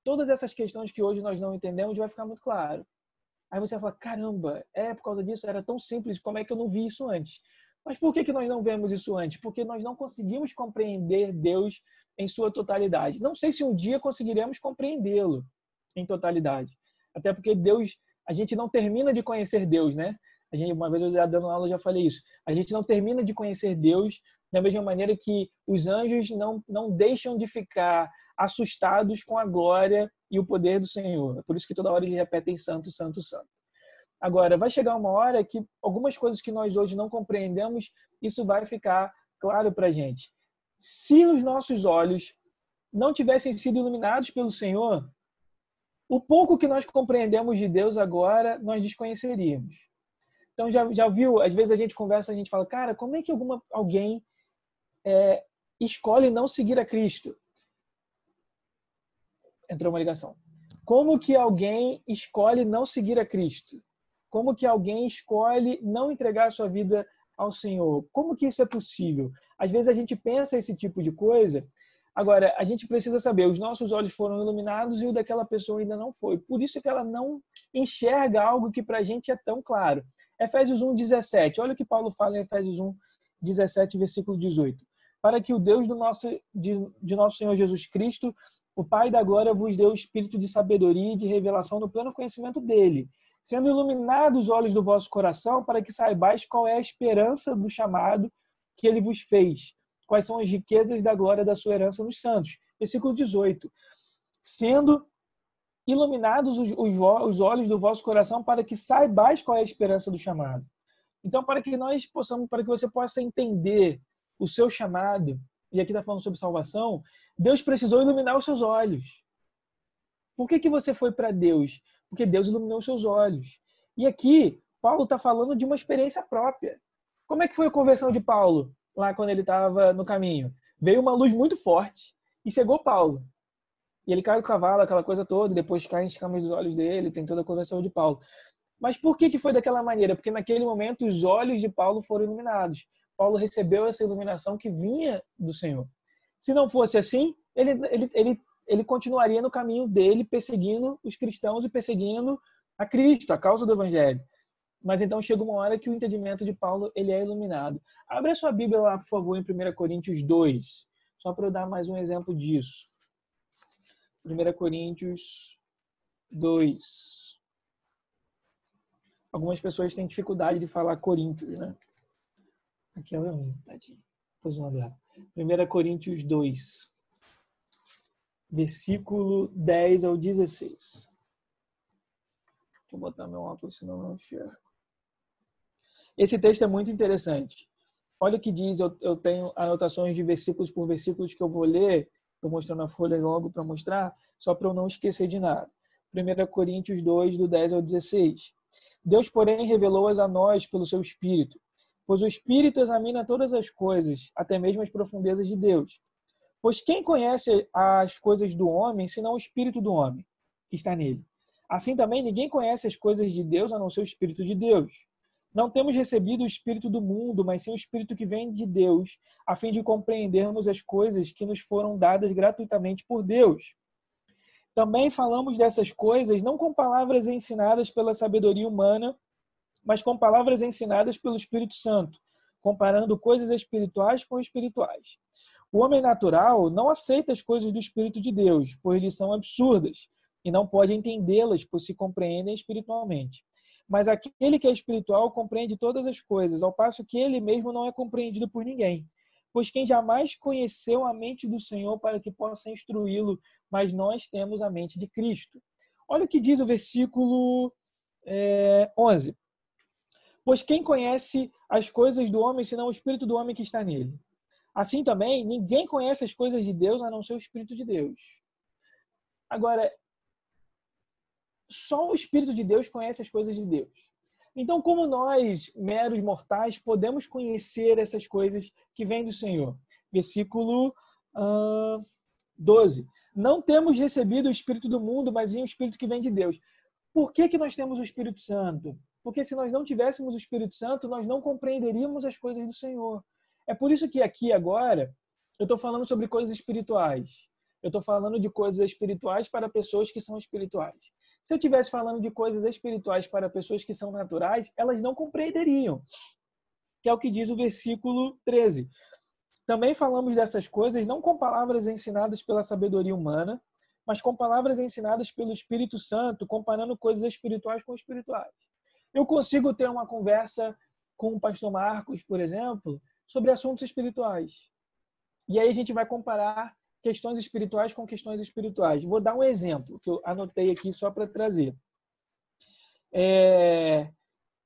todas essas questões que hoje nós não entendemos vai ficar muito claro. Aí você vai falar, caramba, por causa disso, era tão simples, como é que eu não vi isso antes? Mas por que nós não vemos isso antes? Porque nós não conseguimos compreender Deus em sua totalidade. Não sei se um dia conseguiremos compreendê-lo em totalidade. Até porque Deus, a gente não termina de conhecer Deus, né? Uma vez eu já dando aula, eu já falei isso. A gente não termina de conhecer Deus da mesma maneira que os anjos não deixam de ficar assustados com a glória e o poder do Senhor. Por isso que toda hora eles repetem santo, santo, santo. Agora, vai chegar uma hora que algumas coisas que nós hoje não compreendemos, isso vai ficar claro para a gente. Se os nossos olhos não tivessem sido iluminados pelo Senhor, o pouco que nós compreendemos de Deus agora, nós desconheceríamos. Então, já viu? Às vezes a gente conversa, a gente fala, cara, como é que alguém escolhe não seguir a Cristo? Entrou uma ligação. Como que alguém escolhe não seguir a Cristo? Como que alguém escolhe não entregar a sua vida ao Senhor? Como que isso é possível? Às vezes a gente pensa esse tipo de coisa. Agora, a gente precisa saber, os nossos olhos foram iluminados e o daquela pessoa ainda não foi. Por isso que ela não enxerga algo que para a gente é tão claro. Efésios 1:17. Olha o que Paulo fala em Efésios 1:17, versículo 18. Para que o Deus de nosso Senhor Jesus Cristo, o Pai da glória, vos dê o espírito de sabedoria e de revelação no pleno conhecimento dele, sendo iluminados os olhos do vosso coração, para que saibais qual é a esperança do chamado que ele vos fez, quais são as riquezas da glória da sua herança nos santos. Versículo 18. Sendo iluminados os olhos do vosso coração, para que saibais qual é a esperança do chamado. Então, para que você possa entender o seu chamado, e aqui está falando sobre salvação, Deus precisou iluminar os seus olhos. Por que você foi para Deus? Porque Deus iluminou os seus olhos. E aqui, Paulo está falando de uma experiência própria. Como é que foi a conversão de Paulo, lá quando ele estava no caminho? Veio uma luz muito forte e cegou Paulo. E ele cai do cavalo, aquela coisa toda, e depois cai em escamas dos olhos dele, tem toda a conversão de Paulo. Mas por que foi daquela maneira? Porque naquele momento os olhos de Paulo foram iluminados. Paulo recebeu essa iluminação que vinha do Senhor. Se não fosse assim, ele continuaria no caminho dele, perseguindo os cristãos e perseguindo a Cristo, a causa do Evangelho. Mas então chega uma hora que o entendimento de Paulo ele é iluminado. Abre a sua Bíblia lá, por favor, em 1 Coríntios 2, só para eu dar mais um exemplo disso. 1 Coríntios 2. Algumas pessoas têm dificuldade de falar Coríntios, né? Aqui é um, tadinho. Depois vamos lá. 1 Coríntios 2, versículo 10 ao 16. Deixa eu botar meu óculos, senão eu não enxergo. Esse texto é muito interessante. Olha o que diz, eu tenho anotações de versículos por versículos que eu vou ler. Estou mostrando a folha logo para mostrar, só para eu não esquecer de nada. 1 Coríntios 2, do 10 ao 16. Deus, porém, revelou-as a nós pelo seu Espírito, pois o Espírito examina todas as coisas, até mesmo as profundezas de Deus. Pois quem conhece as coisas do homem, senão o Espírito do homem, que está nele? Assim também ninguém conhece as coisas de Deus, a não ser o Espírito de Deus. Não temos recebido o Espírito do mundo, mas sim o Espírito que vem de Deus, a fim de compreendermos as coisas que nos foram dadas gratuitamente por Deus. Também falamos dessas coisas não com palavras ensinadas pela sabedoria humana, mas com palavras ensinadas pelo Espírito Santo, comparando coisas espirituais com espirituais. O homem natural não aceita as coisas do Espírito de Deus, pois lhes são absurdas, e não pode entendê-las, pois se compreendem espiritualmente. Mas aquele que é espiritual compreende todas as coisas, ao passo que ele mesmo não é compreendido por ninguém. Pois quem jamais conheceu a mente do Senhor para que possa instruí-lo, mas nós temos a mente de Cristo. Olha o que diz o versículo 11. Pois quem conhece as coisas do homem, senão o Espírito do homem que está nele? Assim também, ninguém conhece as coisas de Deus, a não ser o Espírito de Deus. Agora, só o Espírito de Deus conhece as coisas de Deus. Então, como nós, meros mortais, podemos conhecer essas coisas que vêm do Senhor? Versículo 12. Não temos recebido o Espírito do mundo, mas sim o Espírito que vem de Deus. Por que nós temos o Espírito Santo? Porque se nós não tivéssemos o Espírito Santo, nós não compreenderíamos as coisas do Senhor. É por isso que aqui agora eu estou falando sobre coisas espirituais. Eu estou falando de coisas espirituais para pessoas que são espirituais. Se eu estivesse falando de coisas espirituais para pessoas que são naturais, elas não compreenderiam. Que é o que diz o versículo 13. Também falamos dessas coisas não com palavras ensinadas pela sabedoria humana, mas com palavras ensinadas pelo Espírito Santo, comparando coisas espirituais com espirituais. Eu consigo ter uma conversa com o pastor Marcos, por exemplo, sobre assuntos espirituais. E aí a gente vai comparar questões espirituais com questões espirituais. Vou dar um exemplo que eu anotei aqui só para trazer.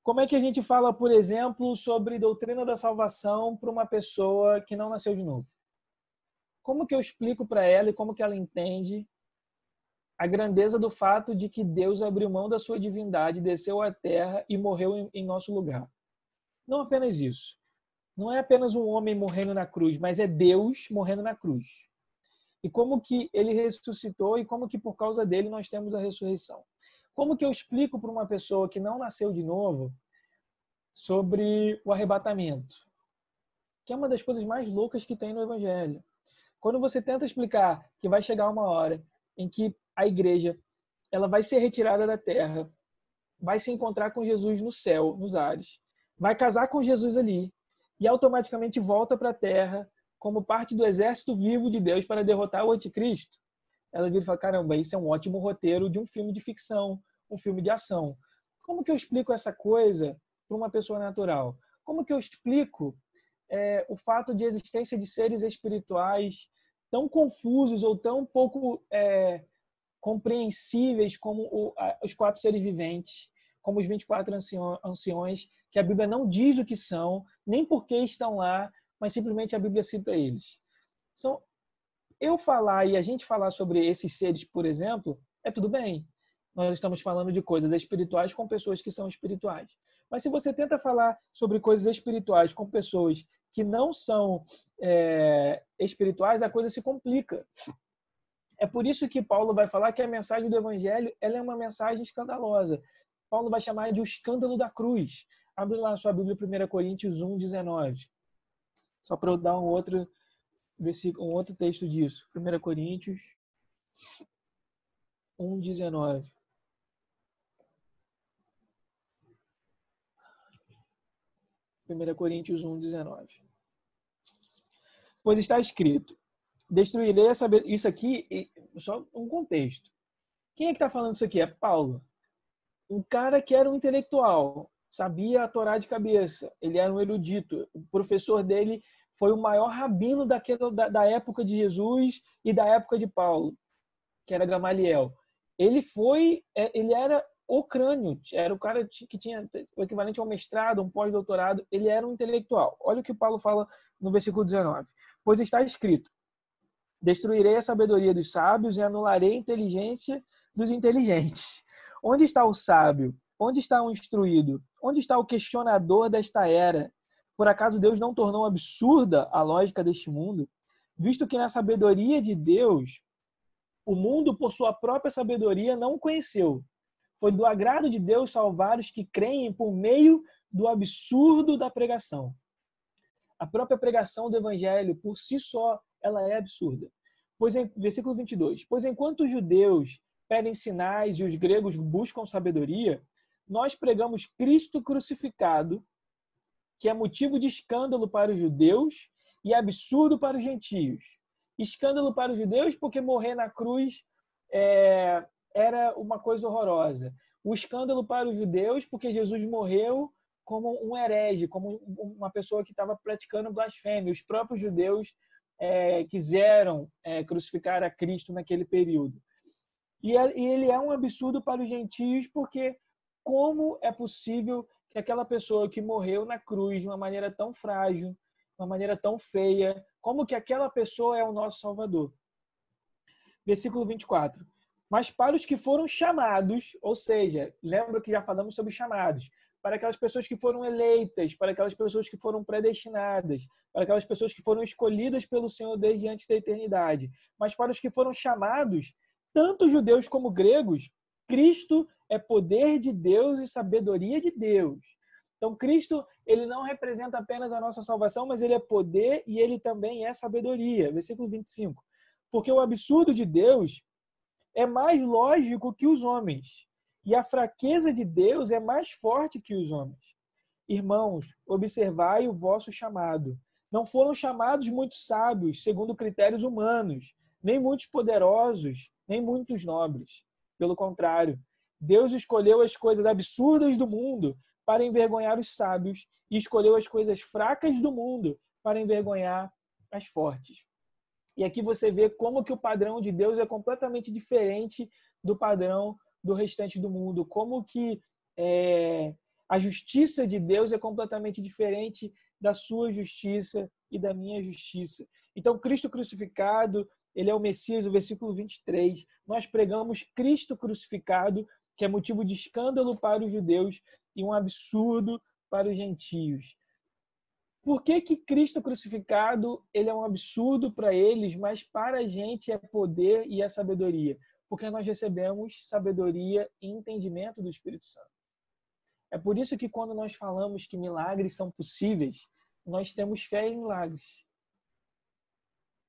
Como é que a gente fala, por exemplo, sobre doutrina da salvação para uma pessoa que não nasceu de novo? Como que eu explico para ela e como que ela entende a grandeza do fato de que Deus abriu mão da sua divindade, desceu à terra e morreu em nosso lugar? Não apenas isso. Não é apenas um homem morrendo na cruz, mas é Deus morrendo na cruz. E como que ele ressuscitou e como que por causa dele nós temos a ressurreição. Como que eu explico para uma pessoa que não nasceu de novo sobre o arrebatamento? Que é uma das coisas mais loucas que tem no Evangelho. Quando você tenta explicar que vai chegar uma hora em que a igreja ela vai ser retirada da terra, vai se encontrar com Jesus no céu, nos ares, vai casar com Jesus ali e automaticamente volta para a terra como parte do exército vivo de Deus para derrotar o anticristo, ela vira e fala, caramba, isso é um ótimo roteiro de um filme de ficção, um filme de ação. Como que eu explico essa coisa para uma pessoa natural? Como que eu explico o fato de existência de seres espirituais tão confusos ou tão pouco compreensíveis como os 4 seres viventes, como os 24 anciões, que a Bíblia não diz o que são, nem por que estão lá, mas simplesmente a Bíblia cita eles. Eu falar e a gente falar sobre esses seres, por exemplo, é tudo bem. Nós estamos falando de coisas espirituais com pessoas que são espirituais. Mas se você tenta falar sobre coisas espirituais com pessoas que não são espirituais, a coisa se complica. É por isso que Paulo vai falar que a mensagem do Evangelho ela é uma mensagem escandalosa. Paulo vai chamar de o escândalo da cruz. Abre lá a sua Bíblia, 1 Coríntios 1:19. Só para eu dar um outro texto disso. 1 Coríntios 1:19. 1 Coríntios 1:19. Pois está escrito, destruirei essa... Isso aqui, só um contexto. Quem é que está falando isso aqui? É Paulo. Um cara que era um intelectual, sabia a Torá de cabeça, ele era um erudito. O professor dele foi o maior rabino da época de Jesus e da época de Paulo, que era Gamaliel. Ele era o crânio, era o cara que tinha o equivalente ao mestrado, um pós-doutorado, ele era um intelectual. Olha o que Paulo fala no versículo 19. Pois está escrito, destruirei a sabedoria dos sábios e anularei a inteligência dos inteligentes. Onde está o sábio? Onde está o instruído? Onde está o questionador desta era? Por acaso Deus não tornou absurda a lógica deste mundo? Visto que na sabedoria de Deus, o mundo, por sua própria sabedoria, não o conheceu. Foi do agrado de Deus salvar os que creem por meio do absurdo da pregação. A própria pregação do Evangelho, por si só, ela é absurda. Versículo 22. Pois enquanto os judeus pedem sinais e os gregos buscam sabedoria, nós pregamos Cristo crucificado, que é motivo de escândalo para os judeus e absurdo para os gentios. Escândalo para os judeus porque morrer na cruz era uma coisa horrorosa. O escândalo para os judeus porque Jesus morreu como um herege, como uma pessoa que estava praticando blasfêmia. Os próprios judeus quiseram crucificar a Cristo naquele período. E ele é um absurdo para os gentios porque como é possível que aquela pessoa que morreu na cruz de uma maneira tão frágil, de uma maneira tão feia, como que aquela pessoa é o nosso Salvador? Versículo 24. Mas para os que foram chamados, ou seja, lembra que já falamos sobre chamados, para aquelas pessoas que foram eleitas, para aquelas pessoas que foram predestinadas, para aquelas pessoas que foram escolhidas pelo Senhor desde antes da eternidade, mas para os que foram chamados, tanto judeus como gregos, Cristo é poder de Deus e sabedoria de Deus. Então, Cristo, ele não representa apenas a nossa salvação, mas ele é poder e ele também é sabedoria. Versículo 25. Porque o absurdo de Deus é mais lógico que os homens, e a fraqueza de Deus é mais forte que os homens. Irmãos, observai o vosso chamado. Não foram chamados muitos sábios, segundo critérios humanos, nem muitos poderosos, nem muitos nobres. Pelo contrário, Deus escolheu as coisas absurdas do mundo para envergonhar os sábios e escolheu as coisas fracas do mundo para envergonhar as fortes. E aqui você vê como que o padrão de Deus é completamente diferente do padrão do restante do mundo, como que a justiça de Deus é completamente diferente da sua justiça e da minha justiça. Então, Cristo crucificado, ele é o Messias, o versículo 23. Nós pregamos Cristo crucificado, que é motivo de escândalo para os judeus e um absurdo para os gentios. Por que que Cristo crucificado ele é um absurdo para eles, mas para a gente é poder e é sabedoria? Porque nós recebemos sabedoria e entendimento do Espírito Santo. É por isso que quando nós falamos que milagres são possíveis, nós temos fé em milagres.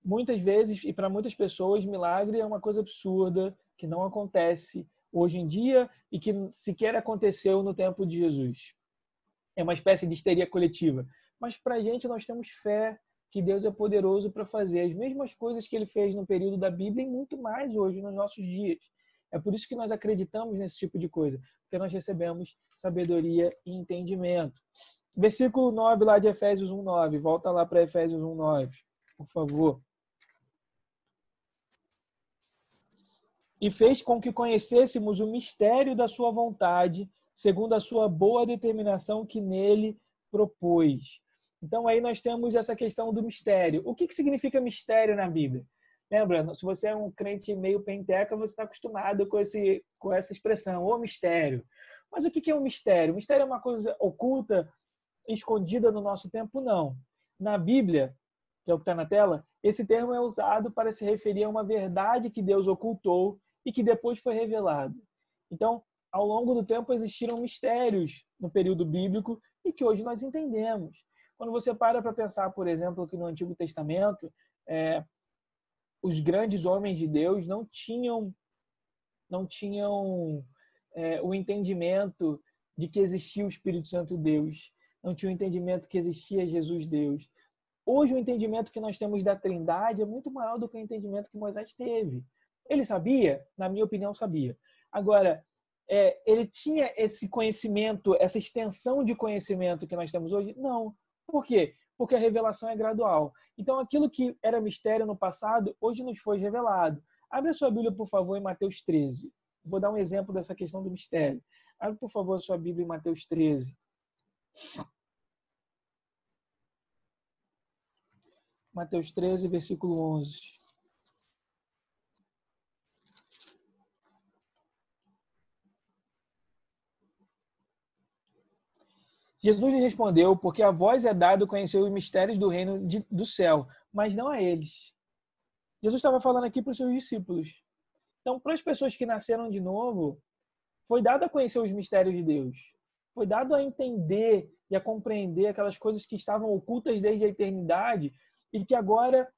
Muitas vezes, e para muitas pessoas, milagre é uma coisa absurda, que não acontece hoje em dia e que sequer aconteceu no tempo de Jesus. É uma espécie de histeria coletiva. Mas para a gente, nós temos fé que Deus é poderoso para fazer as mesmas coisas que ele fez no período da Bíblia e muito mais hoje, nos nossos dias. É por isso que nós acreditamos nesse tipo de coisa, porque nós recebemos sabedoria e entendimento. Versículo 9 lá de Efésios 1:9. Volta lá para Efésios 1:9, por favor. E fez com que conhecêssemos o mistério da sua vontade, segundo a sua boa determinação que nele propôs. Então, aí nós temos essa questão do mistério. O que significa mistério na Bíblia? Lembra, se você é um crente meio penteca, você está acostumado com essa expressão, o mistério. Mas o que é um mistério? O mistério é uma coisa oculta, escondida no nosso tempo? Não. Na Bíblia, que é o que está na tela, esse termo é usado para se referir a uma verdade que Deus ocultou e que depois foi revelada. Então, ao longo do tempo existiram mistérios no período bíblico e que hoje nós entendemos. Quando você para pensar, por exemplo, que no Antigo Testamento, os grandes homens de Deus não tinham o entendimento de que existia o Espírito Santo Deus, não tinham o entendimento que existia Jesus Deus. Hoje o entendimento que nós temos da Trindade é muito maior do que o entendimento que Moisés teve. Ele sabia? Na minha opinião, sabia. Agora, ele tinha esse conhecimento, essa extensão de conhecimento que nós temos hoje? Não. Por quê? Porque a revelação é gradual. Então, aquilo que era mistério no passado, hoje nos foi revelado. Abre a sua Bíblia, por favor, em Mateus 13. Vou dar um exemplo dessa questão do mistério. Abre, por favor, a sua Bíblia em Mateus 13. Mateus 13, versículo 11. Jesus lhe respondeu, porque a vós é dado conhecer os mistérios do reino do céu, mas não a eles. Jesus estava falando aqui para os seus discípulos. Então, para as pessoas que nasceram de novo, foi dado a conhecer os mistérios de Deus. Foi dado a entender e a compreender aquelas coisas que estavam ocultas desde a eternidade e que agora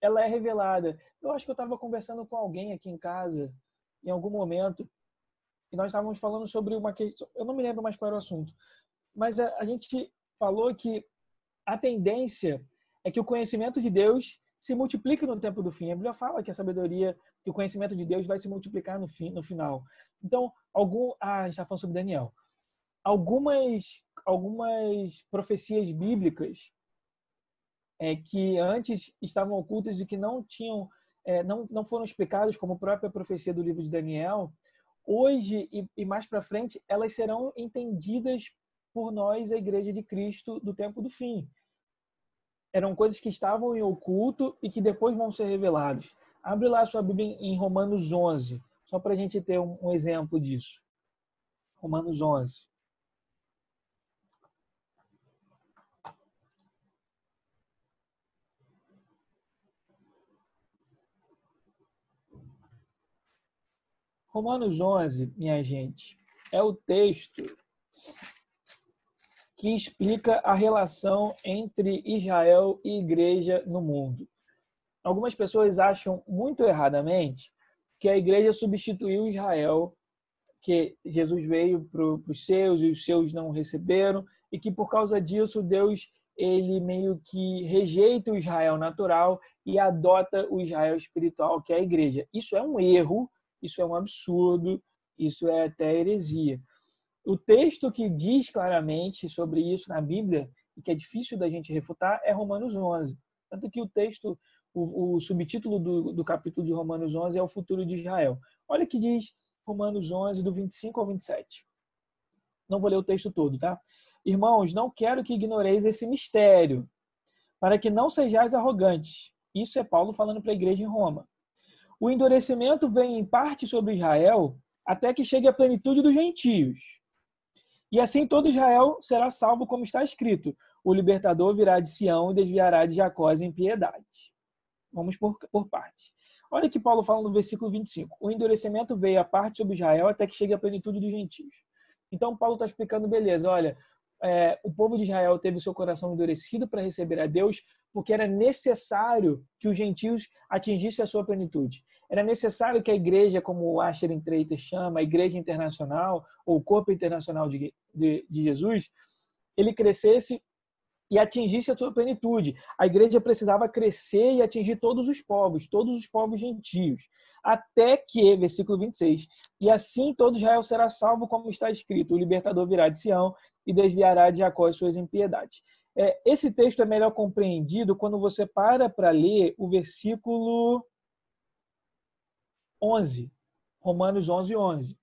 ela é revelada. Eu acho que eu estava conversando com alguém aqui em casa, em algum momento, e nós estávamos falando sobre uma questão, eu não me lembro mais qual era o assunto, mas a gente falou que a tendência é que o conhecimento de Deus se multiplique no tempo do fim. A Bíblia fala que a sabedoria, que o conhecimento de Deus vai se multiplicar no final. Então, a gente está falando sobre Daniel. Algumas profecias bíblicas que antes estavam ocultas e que não tinham, não foram explicadas, como a própria profecia do livro de Daniel, hoje e mais para frente, elas serão entendidas por nós, a Igreja de Cristo do tempo do fim. Eram coisas que estavam em oculto e que depois vão ser reveladas. Abre lá sua Bíblia em Romanos 11, só para a gente ter um exemplo disso. Romanos 11. Romanos 11, minha gente, é o texto que explica a relação entre Israel e igreja no mundo. Algumas pessoas acham muito erradamente que a igreja substituiu Israel, que Jesus veio para os seus e os seus não receberam, e que por causa disso Deus ele meio que rejeita o Israel natural e adota o Israel espiritual, que é a igreja. Isso é um erro, isso é um absurdo, isso é até heresia. O texto que diz claramente sobre isso na Bíblia, e que é difícil da gente refutar, é Romanos 11. Tanto que o texto, o subtítulo do capítulo de Romanos 11 é o futuro de Israel. Olha o que diz Romanos 11, do 25 ao 27. Não vou ler o texto todo, tá? Irmãos, não quero que ignoreis esse mistério, para que não sejais arrogantes. Isso é Paulo falando para a igreja em Roma. O endurecimento vem em parte sobre Israel, até que chegue a plenitude dos gentios. E assim todo Israel será salvo, como está escrito: o libertador virá de Sião e desviará de Jacó as impiedades. Vamos por parte. Olha que Paulo fala no versículo 25. O endurecimento veio a parte sobre Israel até que chegue a plenitude dos gentios. Então Paulo está explicando, beleza, olha, o povo de Israel teve o seu coração endurecido para receber a Deus, porque era necessário que os gentios atingissem a sua plenitude. Era necessário que a igreja, como o Asher Treiter chama, a igreja internacional, ou o corpo internacional de Jesus, ele crescesse e atingisse a sua plenitude. A igreja precisava crescer e atingir todos os povos gentios. Até que, versículo 26, e assim todo Israel será salvo, como está escrito: o libertador virá de Sião e desviará de Jacó as suas impiedades. Esse texto é melhor compreendido quando você para ler o versículo 11, Romanos 11, 11.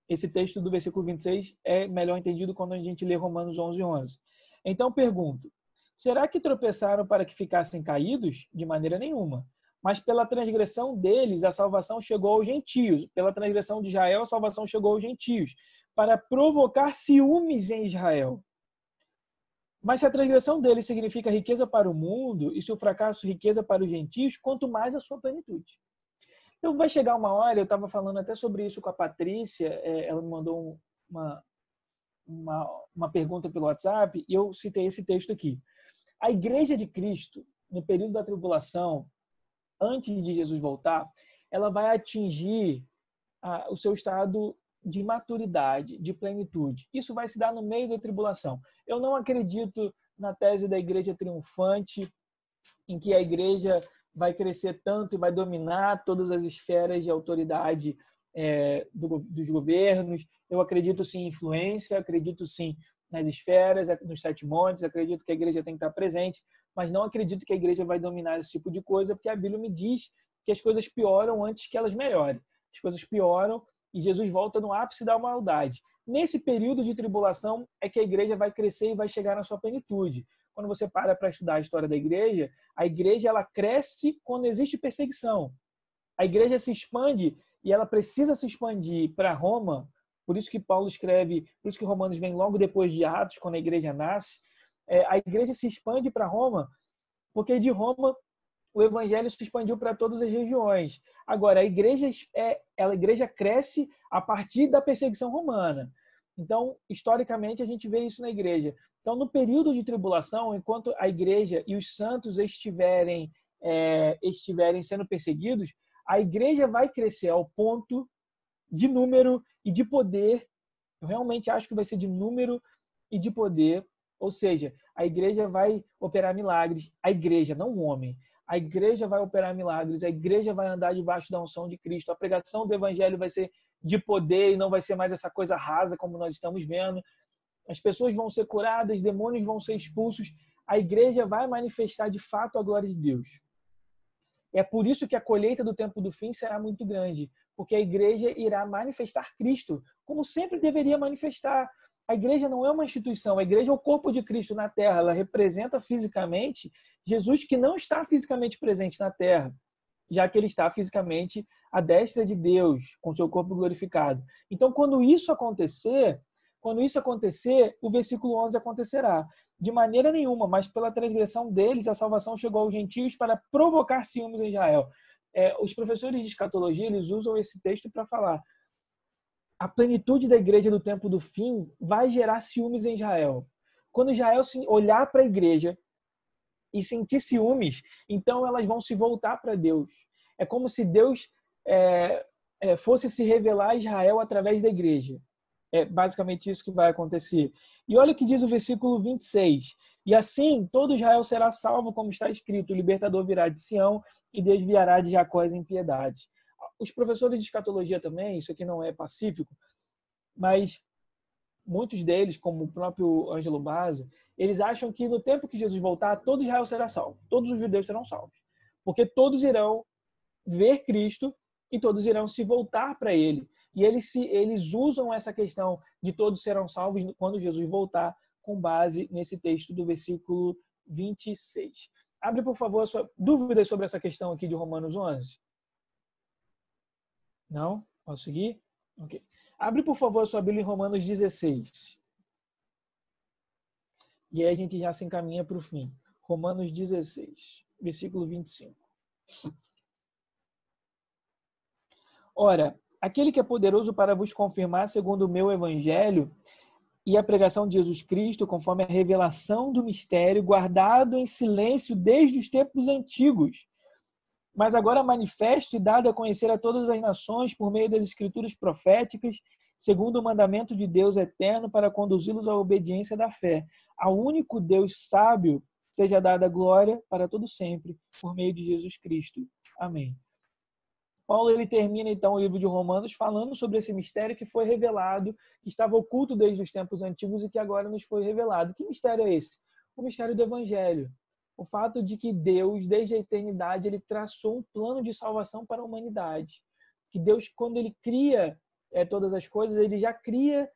Esse texto do versículo 26 é melhor entendido quando a gente lê Romanos 11, 11. Então pergunto, será que tropeçaram para que ficassem caídos? De maneira nenhuma. Mas pela transgressão deles, a salvação chegou aos gentios. Pela transgressão de Israel, a salvação chegou aos gentios, para provocar ciúmes em Israel. Mas se a transgressão deles significa riqueza para o mundo, e se o fracasso riqueza para os gentios, quanto mais a sua plenitude. Então vai chegar uma hora, eu estava falando até sobre isso com a Patrícia, ela me mandou uma pergunta pelo WhatsApp, e eu citei esse texto aqui. A Igreja de Cristo, no período da tribulação, antes de Jesus voltar, ela vai atingir o seu estado de maturidade, de plenitude. Isso vai se dar no meio da tribulação. Eu não acredito na tese da igreja triunfante, em que a igreja vai crescer tanto e vai dominar todas as esferas de autoridade dos governos. Eu acredito sim em influência, acredito sim nas esferas, nos 7 montes, acredito que a igreja tem que estar presente, mas não acredito que a igreja vai dominar esse tipo de coisa, porque a Bíblia me diz que as coisas pioram antes que elas melhorem. As coisas pioram e Jesus volta no ápice da maldade. Nesse período de tribulação é que a igreja vai crescer e vai chegar na sua plenitude. Quando você para estudar a história da igreja, a igreja ela cresce quando existe perseguição. A igreja se expande e ela precisa se expandir para Roma. Por isso que Paulo escreve, por isso que Romanos vem logo depois de Atos, quando a igreja nasce. A igreja se expande para Roma, porque de Roma o evangelho se expandiu para todas as regiões. Agora, a igreja cresce a partir da perseguição romana. Então, historicamente, a gente vê isso na igreja. Então, no período de tribulação, enquanto a igreja e os santos estiverem estiverem sendo perseguidos, a igreja vai crescer ao ponto de número e de poder. Eu realmente acho que vai ser de número e de poder. Ou seja, a igreja vai operar milagres. A igreja, não o homem. A igreja vai operar milagres. A igreja vai andar debaixo da unção de Cristo. A pregação do evangelho vai ser de poder e não vai ser mais essa coisa rasa como nós estamos vendo. As pessoas vão ser curadas, demônios vão ser expulsos. A igreja vai manifestar de fato a glória de Deus. É por isso que a colheita do tempo do fim será muito grande, porque a igreja irá manifestar Cristo, como sempre deveria manifestar. A igreja não é uma instituição, a igreja é o corpo de Cristo na terra, ela representa fisicamente Jesus, que não está fisicamente presente na terra, já que ele está fisicamente à destra de Deus, com seu corpo glorificado. Então, quando isso acontecer, o versículo 11 acontecerá. De maneira nenhuma, mas pela transgressão deles, a salvação chegou aos gentios para provocar ciúmes em Israel. Os professores de escatologia, eles usam esse texto para falar: a plenitude da igreja do tempo do fim vai gerar ciúmes em Israel. Quando Israel olhar para a igreja e sentir ciúmes, então elas vão se voltar para Deus. É como se Deus fosse se revelar a Israel através da igreja. É basicamente isso que vai acontecer. E olha o que diz o versículo 26. E assim, todo Israel será salvo, como está escrito: o libertador virá de Sião e desviará de Jacó as impiedades. Os professores de escatologia também, isso aqui não é pacífico, mas muitos deles, como o próprio Ângelo Basso, eles acham que no tempo que Jesus voltar, todo Israel será salvo. Todos os judeus serão salvos. Porque todos irão ver Cristo e todos irão se voltar para ele. E eles usam essa questão de todos serão salvos quando Jesus voltar, com base nesse texto do versículo 26. Abre, por favor, a sua dúvida sobre essa questão aqui de Romanos 11. Não? Posso seguir? Ok. Abre, por favor, a sua Bíblia em Romanos 16. E aí a gente já se encaminha para o fim. Romanos 16, versículo 25. Ora, aquele que é poderoso para vos confirmar, segundo o meu evangelho e a pregação de Jesus Cristo, conforme a revelação do mistério, guardado em silêncio desde os tempos antigos, mas agora manifesto e dado a conhecer a todas as nações por meio das escrituras proféticas, segundo o mandamento de Deus eterno, para conduzi-los à obediência da fé. Ao único Deus sábio seja dada glória para todo sempre, por meio de Jesus Cristo. Amém. Paulo, ele termina então o livro de Romanos falando sobre esse mistério que foi revelado, que estava oculto desde os tempos antigos e que agora nos foi revelado. Que mistério é esse? O mistério do Evangelho. O fato de que Deus, desde a eternidade, ele traçou um plano de salvação para a humanidade. Que Deus, quando ele cria todas as coisas, ele já cria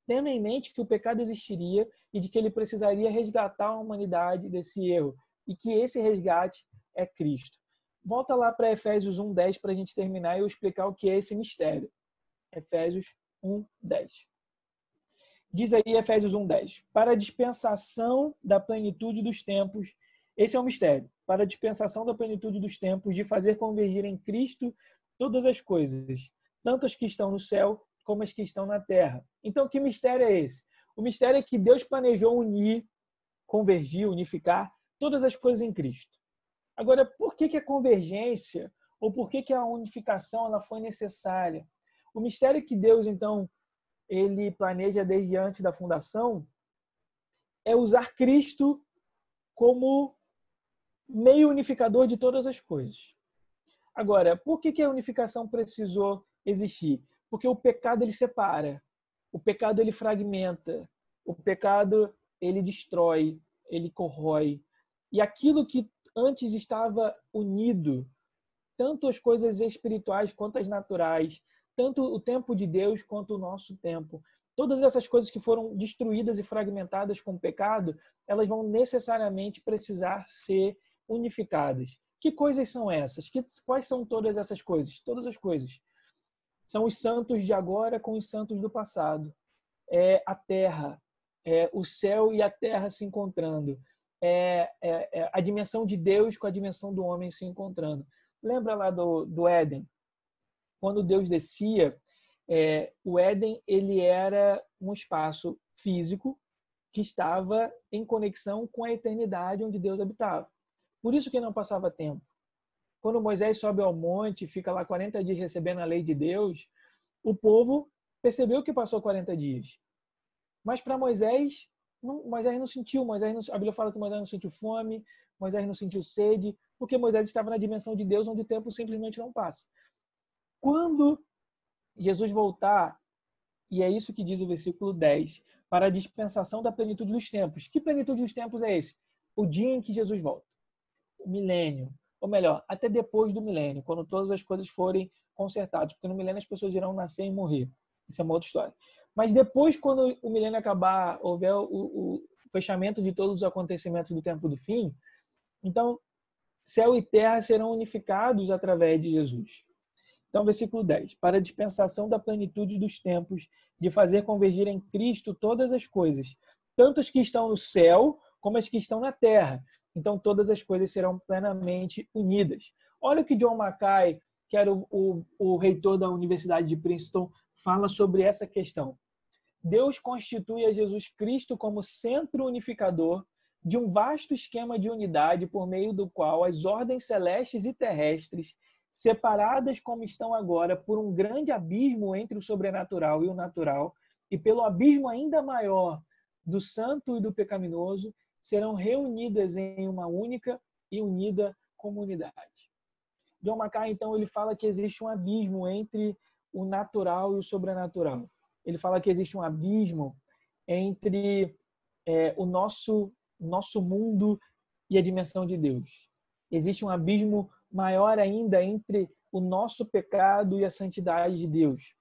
tendo em mente que o pecado existiria e de que ele precisaria resgatar a humanidade desse erro. E que esse resgate é Cristo. Volta lá para Efésios 1:10 para a gente terminar e eu explicar o que é esse mistério. Efésios 1:10. Diz aí Efésios 1:10. Para a dispensação da plenitude dos tempos, esse é o mistério. Para a dispensação da plenitude dos tempos, de fazer convergir em Cristo todas as coisas, tanto as que estão no céu como as que estão na terra. Então, que mistério é esse? O mistério é que Deus planejou unir, convergir, unificar todas as coisas em Cristo. Agora, por que a convergência ou por que a unificação ela foi necessária? O mistério que Deus, então, ele planeja desde antes da fundação é usar Cristo como meio unificador de todas as coisas. Agora, por que a unificação precisou existir? Porque o pecado ele separa, o pecado ele fragmenta, o pecado ele destrói, ele corrói. E aquilo que antes estava unido, tanto as coisas espirituais quanto as naturais, tanto o tempo de Deus quanto o nosso tempo. Todas essas coisas que foram destruídas e fragmentadas com o pecado, elas vão necessariamente precisar ser unificadas. Que coisas são essas? Quais são todas essas coisas? Todas as coisas. São os santos de agora com os santos do passado. É a terra, o céu e a terra se encontrando. A dimensão de Deus com a dimensão do homem se encontrando. Lembra lá do Éden? Quando Deus descia, o Éden ele era um espaço físico que estava em conexão com a eternidade onde Deus habitava. Por isso que não passava tempo. quando Moisés sobe ao monte, fica lá 40 dias recebendo a lei de Deus, o povo percebeu que passou 40 dias. Mas para Moisés, Moisés não sentiu. A Bíblia fala que Moisés não sentiu fome, Moisés não sentiu sede, porque Moisés estava na dimensão de Deus, onde o tempo simplesmente não passa. Quando Jesus voltar, e é isso que diz o versículo 10, para a dispensação da plenitude dos tempos. Que plenitude dos tempos é esse? O dia em que Jesus volta. O milênio. Ou melhor, até depois do milênio, quando todas as coisas forem consertadas. Porque no milênio as pessoas irão nascer e morrer. Isso é uma outra história. Mas depois, quando o milênio acabar, houver o fechamento de todos os acontecimentos do tempo do fim, então céu e terra serão unificados através de Jesus. Então, versículo 10. Para a dispensação da plenitude dos tempos, de fazer convergir em Cristo todas as coisas, tanto as que estão no céu, como as que estão na terra. Então, todas as coisas serão plenamente unidas. Olha o que John Mackay, que era o reitor da Universidade de Princeton, fala sobre essa questão. Deus constitui a Jesus Cristo como centro unificador de um vasto esquema de unidade por meio do qual as ordens celestes e terrestres, separadas como estão agora por um grande abismo entre o sobrenatural e o natural, e pelo abismo ainda maior do santo e do pecaminoso, serão reunidas em uma única e unida comunidade. John Mackay, então, ele fala que existe um abismo entre o natural e o sobrenatural. Ele fala que existe um abismo entre o nosso mundo e a dimensão de Deus. Existe um abismo maior ainda entre o nosso pecado e a santidade de Deus.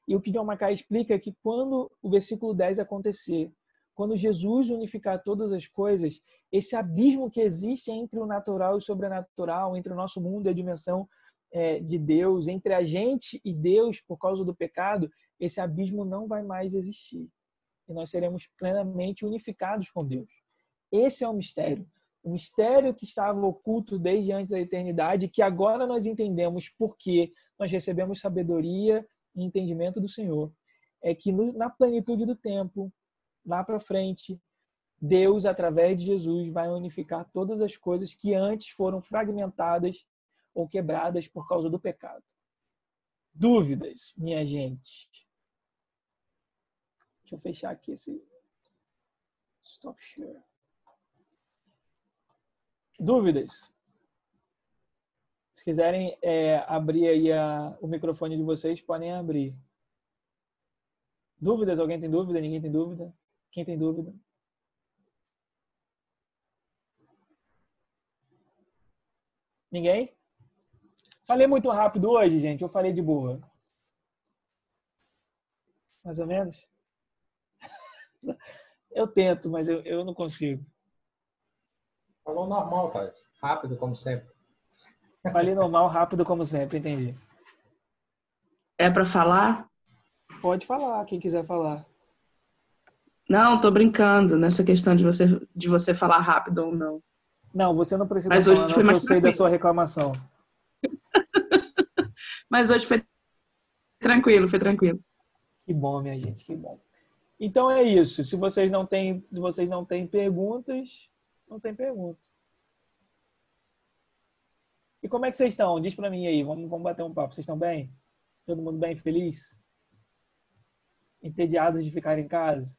E o que John Mackay explica é que quando o versículo 10 acontecer, quando Jesus unificar todas as coisas, esse abismo que existe entre o natural e o sobrenatural, entre o nosso mundo e a dimensão de Deus, entre a gente e Deus por causa do pecado, esse abismo não vai mais existir. E nós seremos plenamente unificados com Deus. Esse é o mistério. O mistério que estava oculto desde antes da eternidade, que agora nós entendemos porque nós recebemos sabedoria e entendimento do Senhor, é que na plenitude do tempo, lá para frente, Deus, através de Jesus, vai unificar todas as coisas que antes foram fragmentadas ou quebradas por causa do pecado. Dúvidas, minha gente? Deixa eu fechar aqui esse stop share. Dúvidas? Se quiserem abrir aí o microfone de vocês, podem abrir. Dúvidas? Alguém tem dúvida? Ninguém tem dúvida? Quem tem dúvida? Ninguém? Falei muito rápido hoje, gente? Eu falei de boa? Mais ou menos? Eu tento, mas eu não consigo. Falou normal, cara. Rápido, como sempre. Falei normal, rápido, como sempre, entendi. É para falar? Pode falar, quem quiser falar. Não, tô brincando nessa questão de você falar rápido ou não. Não, você não precisa Mas falar, hoje não, foi mais eu sei da tranquilo. sua reclamação. Mas hoje foi tranquilo, foi tranquilo. Que bom, minha gente, que bom. Então é isso. Se vocês não têm perguntas, não tem pergunta. E como é que vocês estão? Diz pra mim aí, vamos bater um papo. Vocês estão bem? Todo mundo bem, feliz? Entediados de ficar em casa?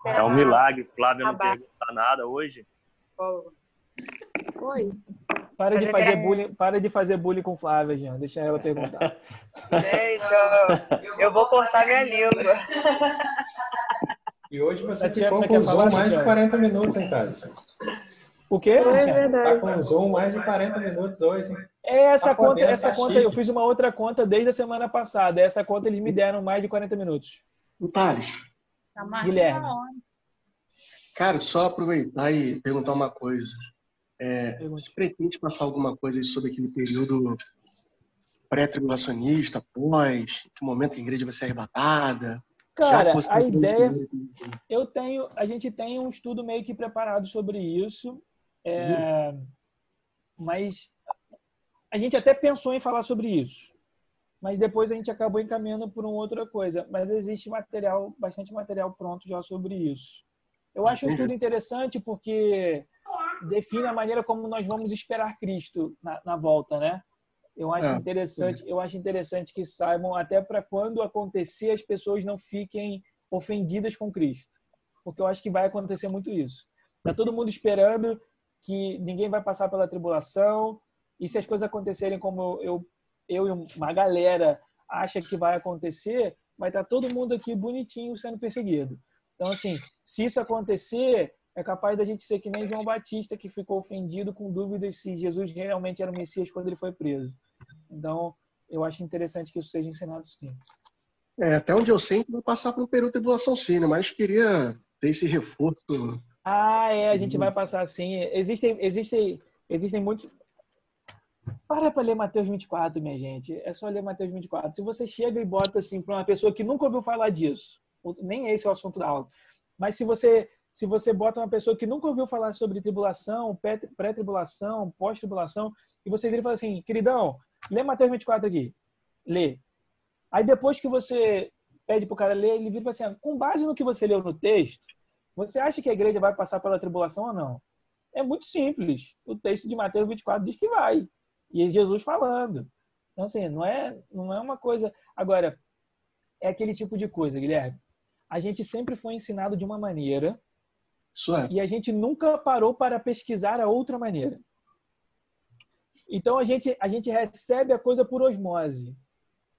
É um milagre, Flávia não perguntar nada hoje. Oi. Para de fazer bullying com Flávia, Jean. Deixa ela perguntar. Então, eu vou cortar minha língua. E hoje você Tatiana, ficou com quer o falar, Zoom mais de Tatiana? 40 minutos, hein, Thales? O quê? É Jean? Tá verdade. com o Zoom mais de 40 minutos hoje, hein? Essa Tá conta, podendo, essa tá conta chique. eu fiz uma outra conta desde a semana passada. Essa conta eles me deram mais de 40 minutos. O Thales, Guilherme. cara, só aproveitar e perguntar uma coisa. Você pretende passar alguma coisa aí sobre aquele período pré-tribulacionista, pós, que momento que a igreja vai ser arrebatada? Cara, você a não tem ideia... dinheiro, A gente tem um estudo meio que preparado sobre isso, mas a gente até pensou em falar sobre isso, mas depois a gente acabou encaminhando por uma outra coisa. Mas existe bastante material pronto já sobre isso. Eu acho um estudo interessante porque define a maneira como nós vamos esperar Cristo na volta, né? Eu acho interessante que saibam até para quando acontecer as pessoas não fiquem ofendidas com Cristo, porque eu acho que vai acontecer muito isso. Tá todo mundo esperando que ninguém vai passar pela tribulação, e se as coisas acontecerem como eu e uma galera acha que vai acontecer, vai estar todo mundo aqui bonitinho sendo perseguido. Então, assim, se isso acontecer, é capaz da gente ser que nem João Batista, que ficou ofendido com dúvidas se Jesus realmente era o Messias quando ele foi preso. Então, eu acho interessante que isso seja ensinado sim. Até onde eu sei, a gente vai passar por um período de tribulação sim, né? Mas queria ter esse reforço. A gente vai passar sim. Existem muitos... Para ler Mateus 24, minha gente. É só ler Mateus 24. Se você chega e bota assim para uma pessoa que nunca ouviu falar disso, nem esse é o assunto da aula, mas se você bota uma pessoa que nunca ouviu falar sobre tribulação, pré-tribulação, pós-tribulação, e você vira e fala assim, queridão, lê Mateus 24 aqui. Lê. Aí depois que você pede pro cara ler, ele vira e fala assim, com base no que você leu no texto, você acha que a igreja vai passar pela tribulação ou não? É muito simples. O texto de Mateus 24 diz que vai. E é Jesus falando. Então, assim, não é uma coisa... Agora, é aquele tipo de coisa, Guilherme. A gente sempre foi ensinado de uma maneira e a gente nunca parou para pesquisar a outra maneira. Então, a gente recebe a coisa por osmose.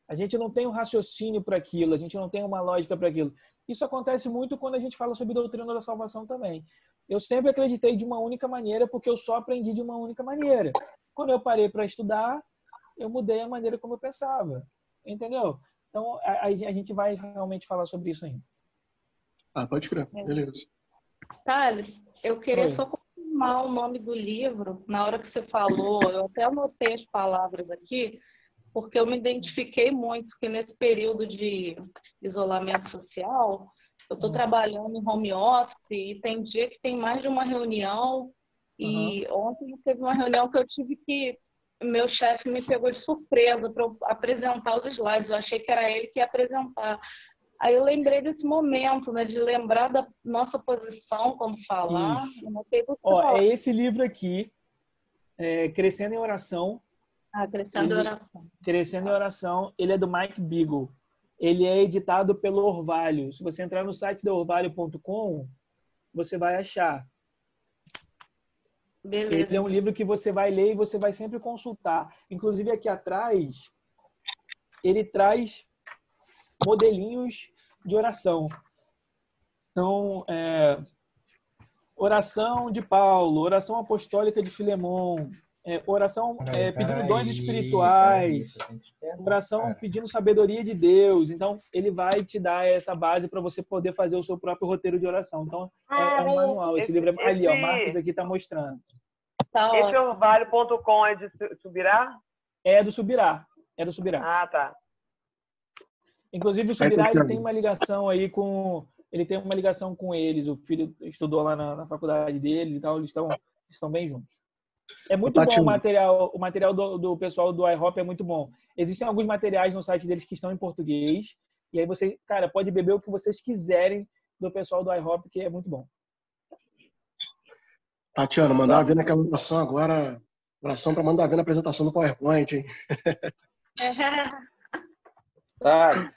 A gente não tem um raciocínio para aquilo, a gente não tem uma lógica para aquilo. Isso acontece muito quando a gente fala sobre doutrina da salvação também. Eu sempre acreditei de uma única maneira porque eu só aprendi de uma única maneira. Quando eu parei para estudar, eu mudei a maneira como eu pensava. Entendeu? Então, a gente vai realmente falar sobre isso ainda. Pode crer. Beleza. Thales, eu queria só confirmar o nome do livro. Na hora que você falou, eu até anotei as palavras aqui, porque eu me identifiquei muito que nesse período de isolamento social, eu estou trabalhando em home office e tem dia que tem mais de uma reunião. E ontem teve uma reunião que eu tive que... Meu chefe me pegou de surpresa para eu apresentar os slides. Eu achei que era ele que ia apresentar. Aí eu lembrei desse momento, né? De lembrar da nossa posição quando falar. É esse livro aqui, Crescendo em Oração. Crescendo em Oração. Crescendo em Oração. Ele é do Mike Beagle. Ele é editado pelo Orvalho. Se você entrar no site da orvalho.com, você vai achar. Beleza. Ele é um livro que você vai ler e você vai sempre consultar. Inclusive, aqui atrás, ele traz modelinhos de oração. Então, oração de Paulo, oração apostólica de Filemon, oração pedindo dons espirituais, oração pedindo sabedoria de Deus. Então, ele vai te dar essa base para você poder fazer o seu próprio roteiro de oração. Então, é um manual. Esse livro é... Ali, ó, Marcos aqui está mostrando. Esse orvalho.com é de Subirá? É do Subirá. Ah, tá. Inclusive, o Subirá ele tem uma ligação aí com... Ele tem uma ligação com eles. O filho estudou lá na faculdade deles e tal. Eles estão bem juntos. É muito bom o material do pessoal do iHop, é muito bom. Existem alguns materiais no site deles que estão em português. E aí você, cara, pode beber o que vocês quiserem do pessoal do iHop, que é muito bom. Tatiana, mandar ver naquela oração agora. Oração para mandar ver na apresentação do PowerPoint, hein? Tá.